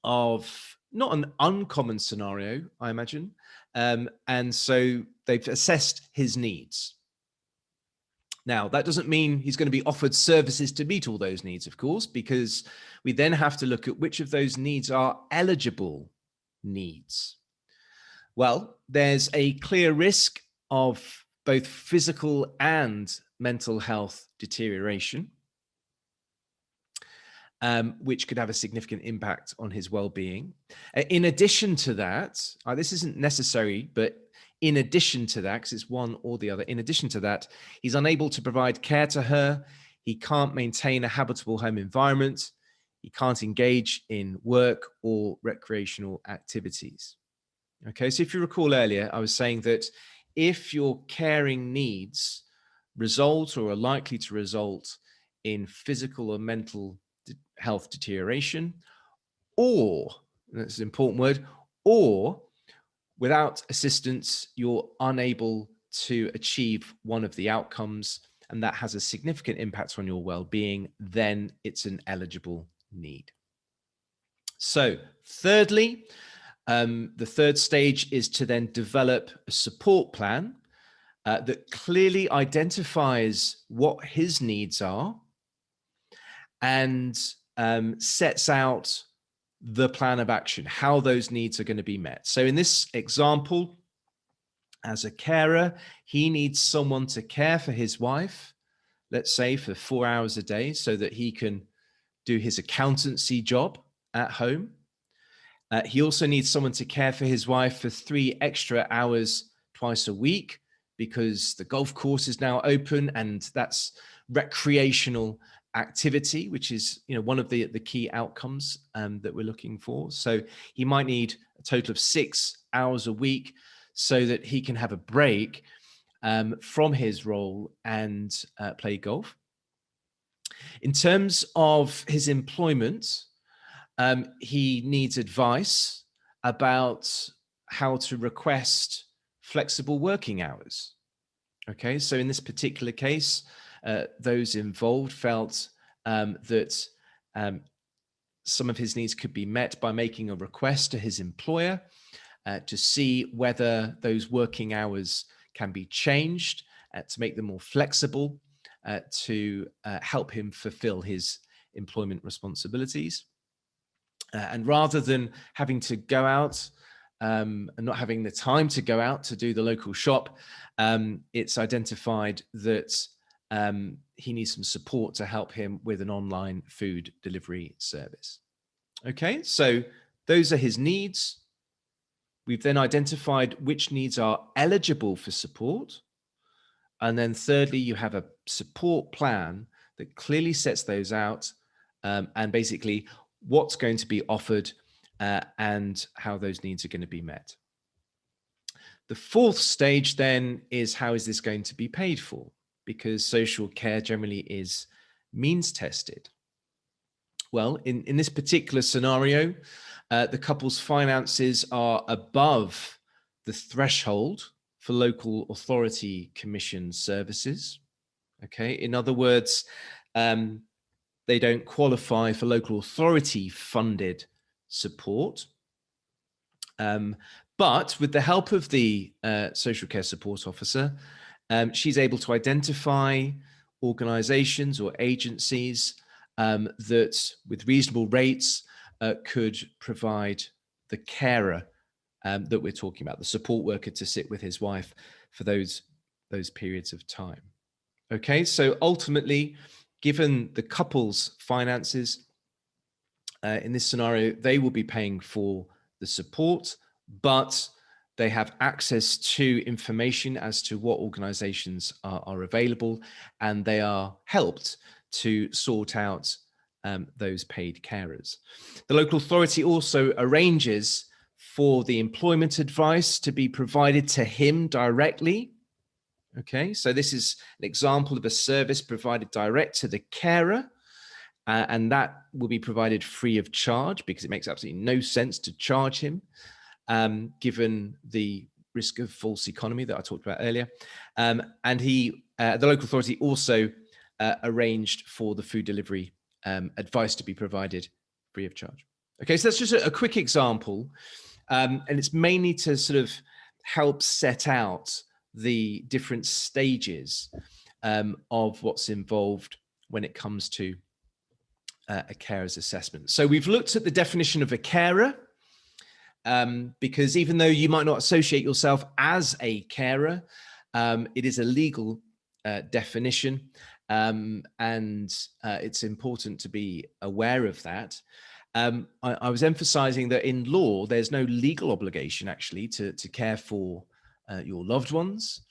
of not an uncommon scenario, I imagine. And so they've assessed his needs. Now, that doesn't mean he's going to be offered services to meet all those needs, of course, because we then have to look at which of those needs are eligible needs. Well, there's a clear risk of both physical and mental health deterioration, which could have a significant impact on his well-being. In addition to that, this isn't necessary, but in addition to that, because it's one or the other, in addition to that, he's unable to provide care to her. He can't maintain a habitable home environment. He can't engage in work or recreational activities. Okay, so if you recall earlier, I was saying that if your caring needs result or are likely to result in physical or mental health deterioration, or, that's an important word, or without assistance, you're unable to achieve one of the outcomes, and that has a significant impact on your well-being, then it's an eligible need. So thirdly, the third stage is to then develop a support plan that clearly identifies what his needs are and sets out the plan of action, how those needs are going to be met. So in this example, as a carer, he needs someone to care for his wife, let's say for 4 hours a day, so that he can do his accountancy job at home. He also needs someone to care for his wife for 3 extra hours twice a week, because the golf course is now open, and that's recreational activity, which is one of the key outcomes that we're looking for. So he might need a total of 6 hours a week so that he can have a break from his role and play golf. In terms of his employment, he needs advice about how to request flexible working hours. Okay, so in this particular case, those involved felt that some of his needs could be met by making a request to his employer to see whether those working hours can be changed to make them more flexible, to help him fulfill his employment responsibilities. And rather than having to go out and not having the time to go out to do the local shop, it's identified that he needs some support to help him with an online food delivery service. Okay, so those are his needs. We've then identified which needs are eligible for support. And then thirdly, you have a support plan that clearly sets those out and basically what's going to be offered and how those needs are going to be met. The fourth stage then is, how is this going to be paid for? Because social care generally is means tested. Well, in this particular scenario, the couple's finances are above the threshold for local authority commission services. Okay, in other words, they don't qualify for local authority funded support. But with the help of the social care support officer, she's able to identify organizations or agencies that with reasonable rates could provide the carer that we're talking about, the support worker to sit with his wife for those periods of time. Okay, so ultimately, given the couple's finances, in this scenario, they will be paying for the support, but they have access to information as to what organizations are available, and they are helped to sort out those paid carers. The local authority also arranges for the employment advice to be provided to him directly. Okay, so this is an example of a service provided direct to the carer, and that will be provided free of charge because it makes absolutely no sense to charge him, given the risk of false economy that I talked about earlier. And the local authority also arranged for the food delivery advice to be provided free of charge. Okay, so that's just a quick example, and it's mainly to sort of help set out the different stages of what's involved when it comes to a carer's assessment. So we've looked at the definition of a carer, because even though you might not associate yourself as a carer, it is a legal definition, and it's important to be aware of that. I was emphasizing that in law, there's no legal obligation actually to care for your loved ones.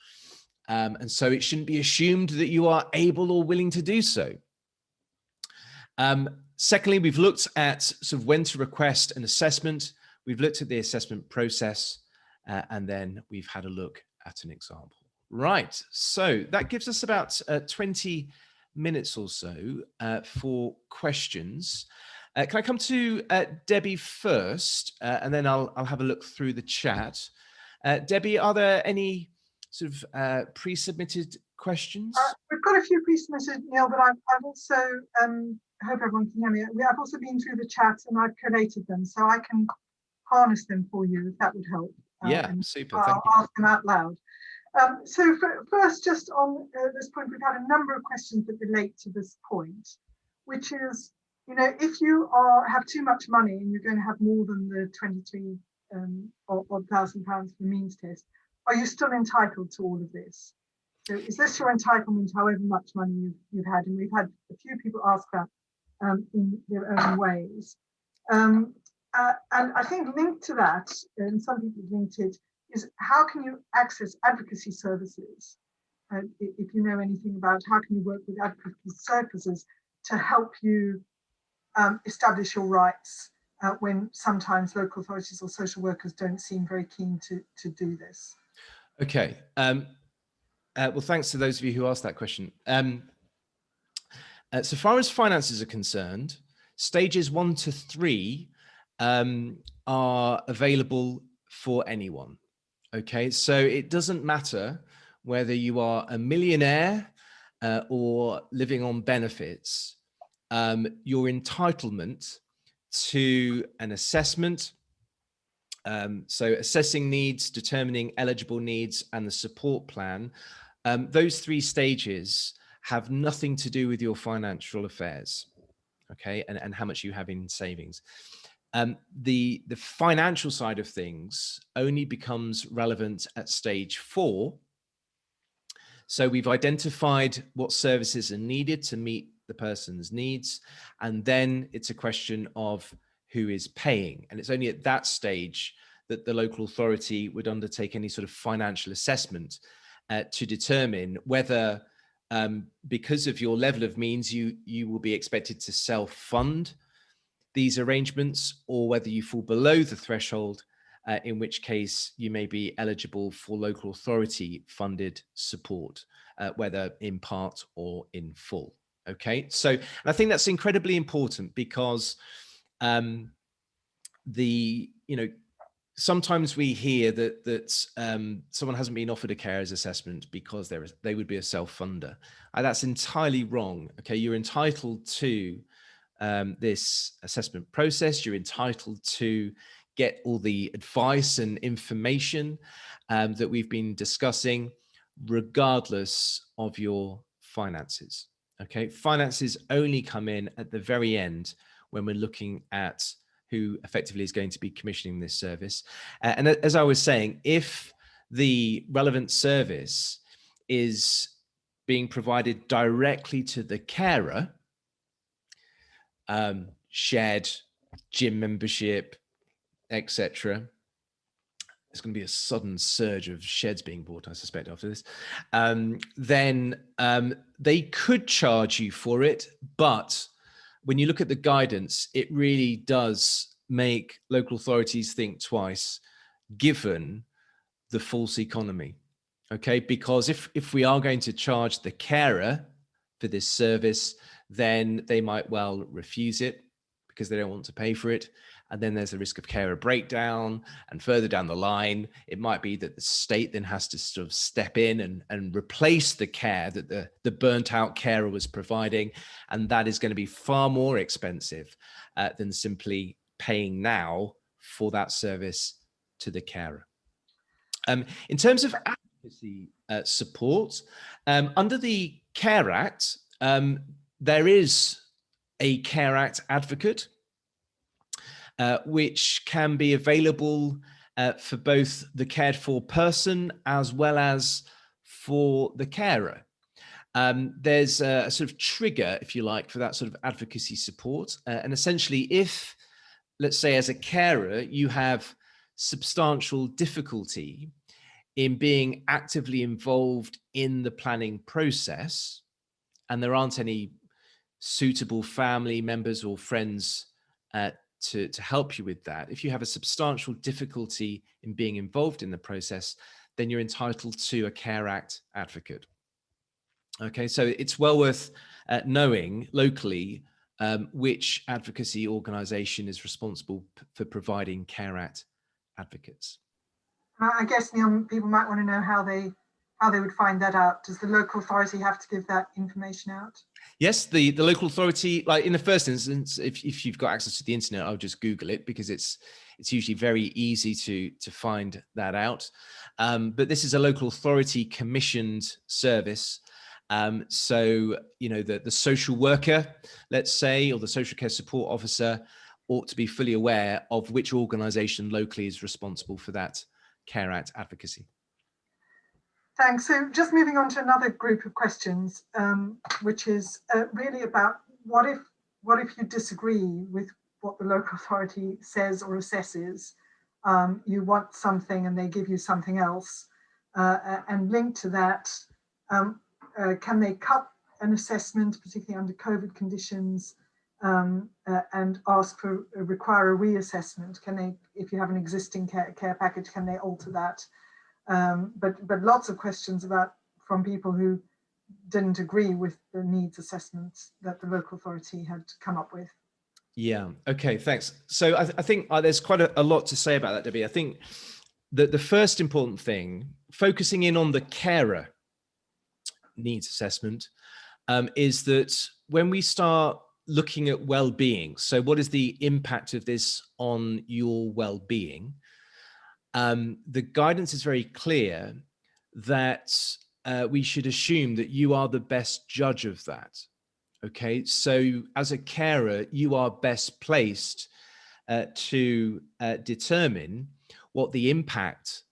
And so it shouldn't be assumed that you are able or willing to do so. Secondly, we've looked at sort of when to request an assessment. We've looked at the assessment process, and then we've had a look at an example. Right, so that gives us about 20 minutes or so for questions. Can I come to Debbie first, and then I'll have a look through the chat. Debbie, are there any sort of pre-submitted questions? We've got a few pre-submitted, Neil, but I've also, I hope everyone can hear me. I've also been through the chat and I've collated them, so I can harness them for you if that would help. Yeah, super. I'll ask them out loud. So first, just on this point, we've had a number of questions that relate to this point, which is, you know, if you have too much money and you're going to have more than the 23 odd thousand pounds for the means test, are you still entitled to all of this? So is this your entitlement, however much money you've had? And we've had a few people ask that in their own ways. And I think linked to that, and some people have linked it, is how can you access advocacy services? If you know anything about how can you work with advocacy services to help you establish your rights when sometimes local authorities or social workers don't seem very keen to do this. Okay. Well, thanks to those of you who asked that question. So far as finances are concerned, stages 1 to 3 are available for anyone. Okay, so it doesn't matter whether you are a millionaire or living on benefits. Your entitlement to an assessment, so assessing needs, determining eligible needs, and the support plan, those 3 stages have nothing to do with your financial affairs, okay, and how much you have in savings. The financial side of things only becomes relevant at stage 4. So we've identified what services are needed to meet the person's needs, and then it's a question of who is paying. And it's only at that stage that the local authority would undertake any sort of financial assessment to determine whether, because of your level of means, you will be expected to self-fund these arrangements, or whether you fall below the threshold, in which case you may be eligible for local authority funded support, whether in part or in full. Okay, so I think that's incredibly important because the, sometimes we hear that someone hasn't been offered a carers assessment because they would be a self-funder. That's entirely wrong. Okay, you're entitled to this assessment process. You're entitled to get all the advice and information that we've been discussing, regardless of your finances. Okay, finances only come in at the very end when we're looking at who effectively is going to be commissioning this service. And as I was saying, if the relevant service is being provided directly to the carer, shared gym membership, etc. There's going to be a sudden surge of sheds being bought, I suspect, after this. Then they could charge you for it, but when you look at the guidance, it really does make local authorities think twice, given the false economy. Okay, because if we are going to charge the carer for this service, then they might well refuse it because they don't want to pay for it. And then there's the risk of carer breakdown. And further down the line, it might be that the state then has to sort of step in and replace the care that the burnt out carer was providing. And that is going to be far more expensive than simply paying now for that service to the carer. In terms of advocacy support, under the Care Act, there is a Care Act advocate, which can be available for both the cared for person as well as for the carer. There's a sort of trigger, if you like, for that sort of advocacy support. And essentially, if, let's say, as a carer, you have substantial difficulty in being actively involved in the planning process, and there aren't any suitable family members or friends to help you with that. If you have a substantial difficulty in being involved in the process, then you're entitled to a Care Act advocate. Okay, so it's well worth knowing locally which advocacy organisation is responsible for providing Care Act advocates. I guess, Neil, people might want to know how they would find that out. Does the local authority have to give that information out? Yes, the local authority, like in the first instance, if you've got access to the internet, I'll just Google it because it's usually very easy to find that out. But this is a local authority commissioned service. So, the social worker, let's say, or the social care support officer ought to be fully aware of which organisation locally is responsible for that Care Act advocacy. Thanks. So just moving on to another group of questions, which is really about what if you disagree with what the local authority says or assesses, you want something and they give you something else, and linked to that, can they cut an assessment, particularly under COVID conditions, and require a reassessment? Can they, if you have an existing care package, can they alter that? But lots of questions from people who didn't agree with the needs assessments that the local authority had come up with. Yeah. Okay. Thanks. So I think there's quite a lot to say about that, Debbie. I think that the first important thing, focusing in on the carer needs assessment, is that when we start looking at well-being, so what is the impact of this on your well-being? The guidance is very clear that we should assume that you are the best judge of that. Okay, so as a carer, you are best placed to determine what the impact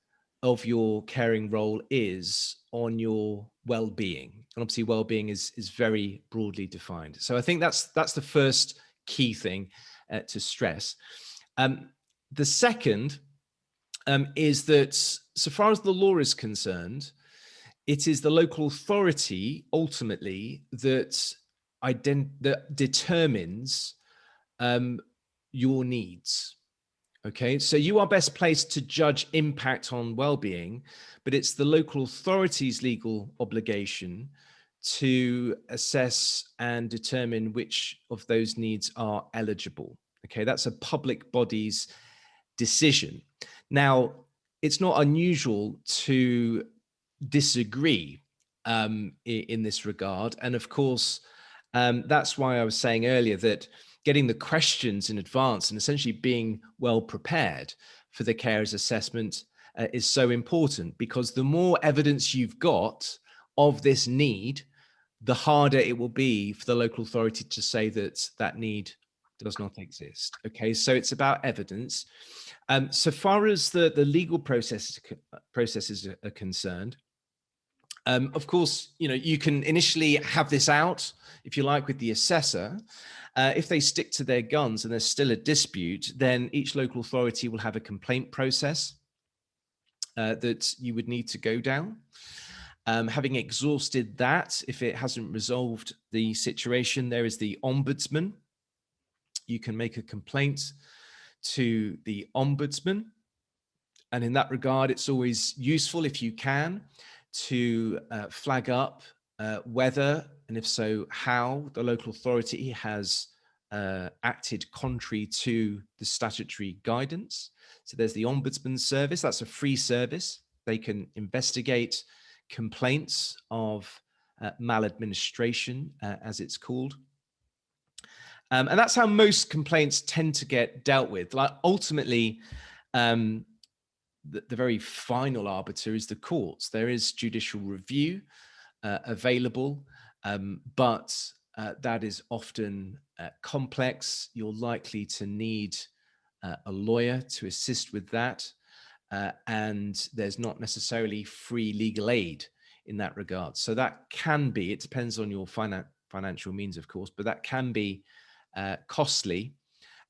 of your caring role is on your well-being. And obviously well-being is very broadly defined. So I think that's the first key thing to stress. The second is that so far as the law is concerned, it is the local authority ultimately that determines your needs. Okay, so you are best placed to judge impact on well-being, but it's the local authority's legal obligation to assess and determine which of those needs are eligible. Okay, that's a public body's decision. Now, it's not unusual to disagree in this regard. And of course, that's why I was saying earlier that getting the questions in advance and essentially being well prepared for the carers assessment is so important, because the more evidence you've got of this need, the harder it will be for the local authority to say that that need does not exist. Okay, so it's about evidence. So far as the legal processes are concerned, of course, you can initially have this out, if you like, with the assessor. If they stick to their guns and there's still a dispute, then each local authority will have a complaint process that you would need to go down. Having exhausted that, if it hasn't resolved the situation, there is the ombudsman. You can make a complaint to the ombudsman. And in that regard, it's always useful, if you can, to flag up whether, and if so, how the local authority has acted contrary to the statutory guidance. So there's the Ombudsman service. That's a free service. They can investigate complaints of maladministration, as it's called. And that's how most complaints tend to get dealt with. Like, ultimately, the very final arbiter is the courts. There is judicial review available, but that is often complex. You're likely to need a lawyer to assist with that. And there's not necessarily free legal aid in that regard. So that can be, it depends on your financial means, of course, but that can be costly.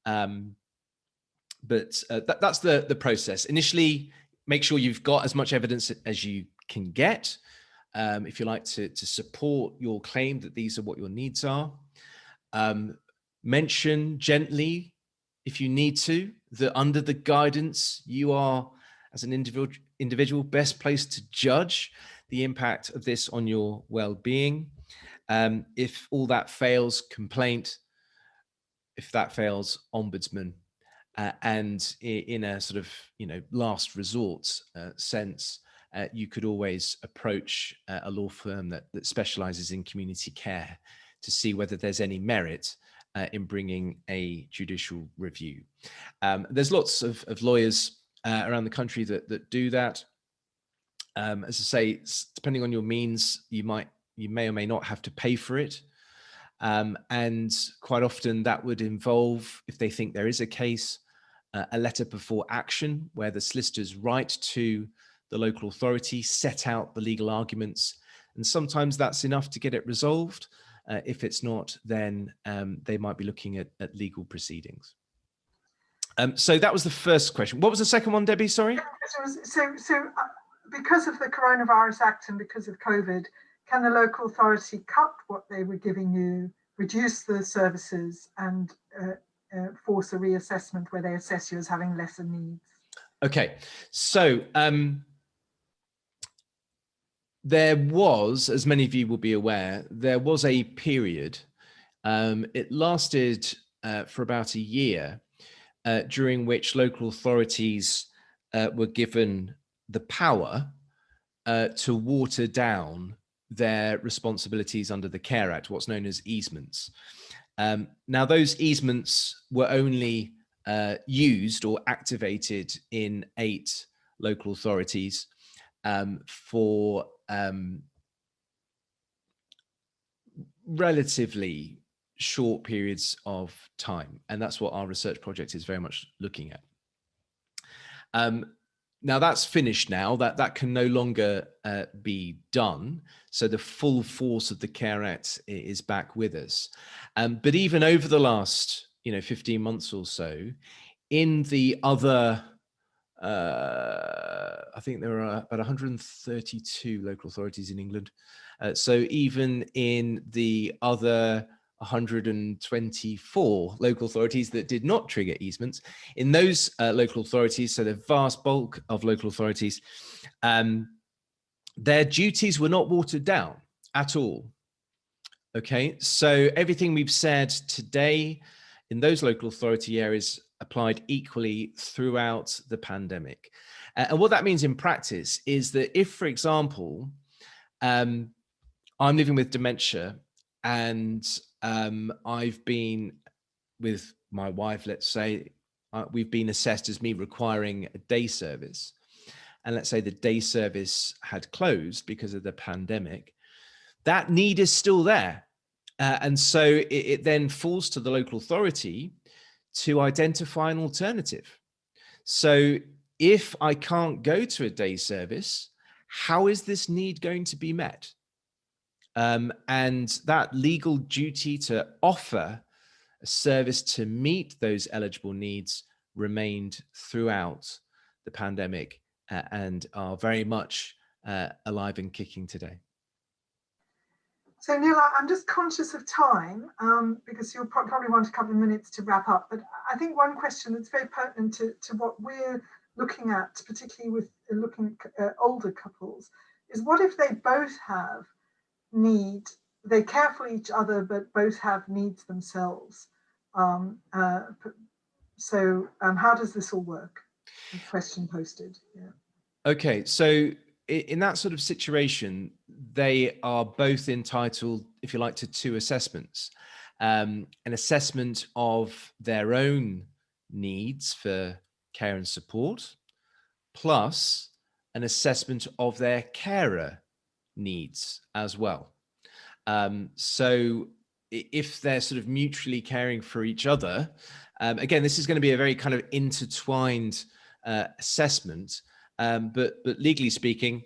But that's the process. Initially, make sure you've got as much evidence as you can get, if you like, to support your claim that these are what your needs are. Mention gently, if you need to, that under the guidance, you are, as an individual, best placed to judge the impact of this on your well-being. If all that fails, complaint. If that fails, ombudsman. And in a sort of, last resort sense, you could always approach a law firm that specializes in community care to see whether there's any merit in bringing a judicial review. There's lots of lawyers around the country that do that. As I say, depending on your means, you may or may not have to pay for it. And quite often that would involve, if they think there is a case, a letter before action, where the solicitors write to the local authority, set out the legal arguments, and sometimes that's enough to get it resolved. If it's not, then they might be looking at legal proceedings. So that was the first question. What was the second one, Debbie? Sorry. So because of the Coronavirus Act and because of COVID, can the local authority cut what they were giving you, reduce the services, and force a reassessment where they assess you as having lesser needs? Okay, so there was, as many of you will be aware, there was a period, it lasted for about a year, during which local authorities were given the power to water down their responsibilities under the Care Act, what's known as easements. Now, those easements were only used or activated in 8 local authorities for relatively short periods of time. And that's what our research project is very much looking at. Now that's finished now, that can no longer be done. So the full force of the Care Act is back with us. But even over the last 15 months or so, in the other, I think there are about 132 local authorities in England. So even in the other 124 local authorities that did not trigger easements, in those local authorities, so the vast bulk of local authorities, their duties were not watered down at all. Okay, so everything we've said today in those local authority areas applied equally throughout the pandemic. And what that means in practice is that if, for example, I'm living with dementia and I've been with my wife, let's say, we've been assessed as me requiring a day service. And let's say the day service had closed because of the pandemic, that need is still there. And so it then falls to the local authority to identify an alternative. So if I can't go to a day service, how is this need going to be met? And that legal duty to offer a service to meet those eligible needs remained throughout the pandemic and are very much alive and kicking today. So Neil, I'm just conscious of time because you'll probably want a couple of minutes to wrap up. But I think one question that's very pertinent to what we're looking at, particularly with looking at older couples, is what if they both have need, they care for each other, but both have needs themselves? So how does this all work? A question posted. Yeah. Okay, so in that sort of situation, they are both entitled, if you like, to two assessments. An assessment of their own needs for care and support, plus an assessment of their carer needs as well. So if they're sort of mutually caring for each other, again, this is going to be a very kind of intertwined assessment. But legally speaking,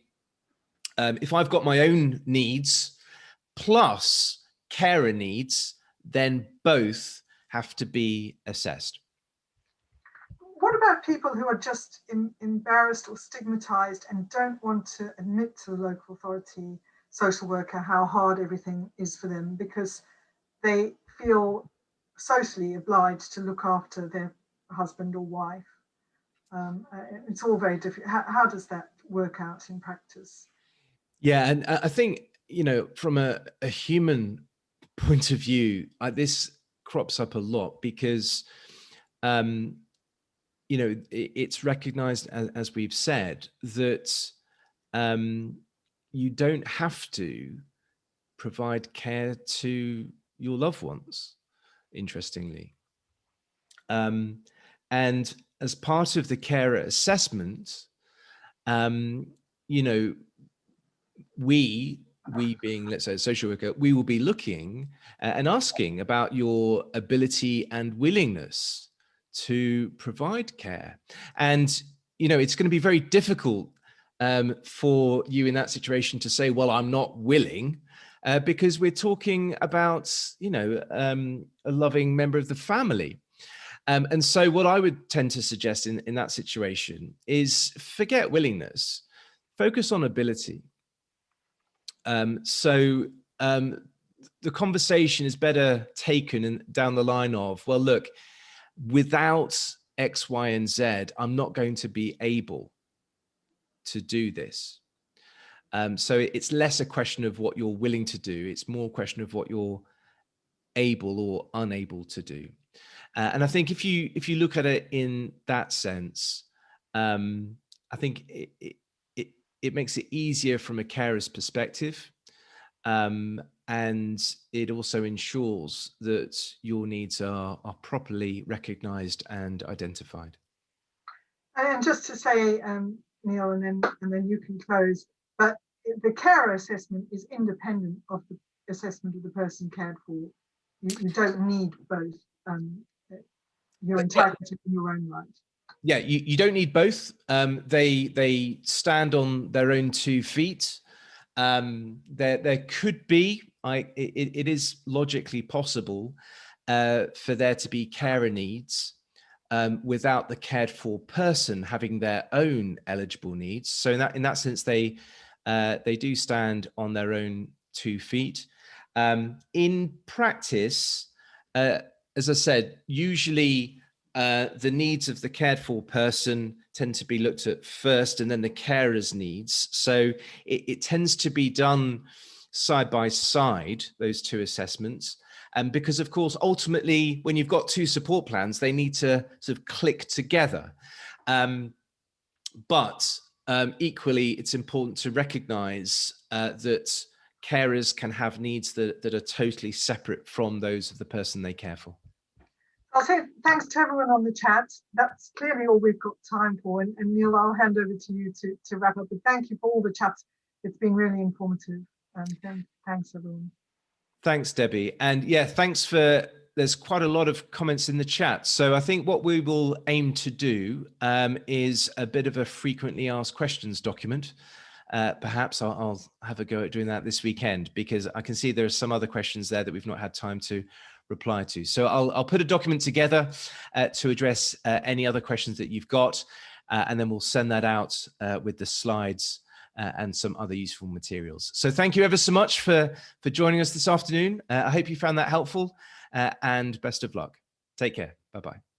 if I've got my own needs plus carer needs, then both have to be assessed. What about people who are just embarrassed or stigmatized and don't want to admit to the local authority social worker how hard everything is for them because they feel socially obliged to look after their husband or wife? It's all very different. How does that work out in practice? Yeah, and I think, from a human point of view, this crops up a lot because, it's recognized, as we've said, that you don't have to provide care to your loved ones, interestingly. And as part of the carer assessment, we being, let's say, a social worker, we will be looking and asking about your ability and willingness to provide care. And, it's going to be very difficult for you in that situation to say, well, I'm not willing, because we're talking about, a loving member of the family. And so what I would tend to suggest in that situation is forget willingness, focus on ability. So the conversation is better taken down the line of, well, look, without X, Y, and Z, I'm not going to be able to do this. So it's less a question of what you're willing to do. It's more a question of what you're able or unable to do. And I think if you look at it in that sense, I think it makes it easier from a carer's perspective. And it also ensures that your needs are properly recognized and identified. And just to say, Neil, and then you can close, but the carer assessment is independent of the assessment of the person cared for. You don't need both. You're entitled to in your own right. Yeah, you don't need both. They stand on their own 2 feet. There could be, it is logically possible for there to be carer needs without the cared for person having their own eligible needs. So in that sense, they do stand on their own 2 feet. In practice, as I said, usually the needs of the cared for person tend to be looked at first, and then the carer's needs. So it tends to be done side by side, those 2 assessments. because of course, ultimately, when you've got two support plans, they need to sort of click together. But equally, it's important to recognize that carers can have needs that are totally separate from those of the person they care for. I'll say thanks to everyone on the chat. That's clearly all we've got time for. And Neil, I'll hand over to you to wrap up. But thank you for all the chats. It's been really informative. Thanks, everyone. Thanks, Debbie. And yeah, thanks for, there's quite a lot of comments in the chat. So I think what we will aim to do is a bit of a frequently asked questions document. Perhaps I'll have a go at doing that this weekend, because I can see there are some other questions there that we've not had time to reply to. So I'll put a document together to address any other questions that you've got, and then we'll send that out with the slides and some other useful materials. So thank you ever so much for joining us this afternoon. I hope you found that helpful, and best of luck. Take care. Bye-bye.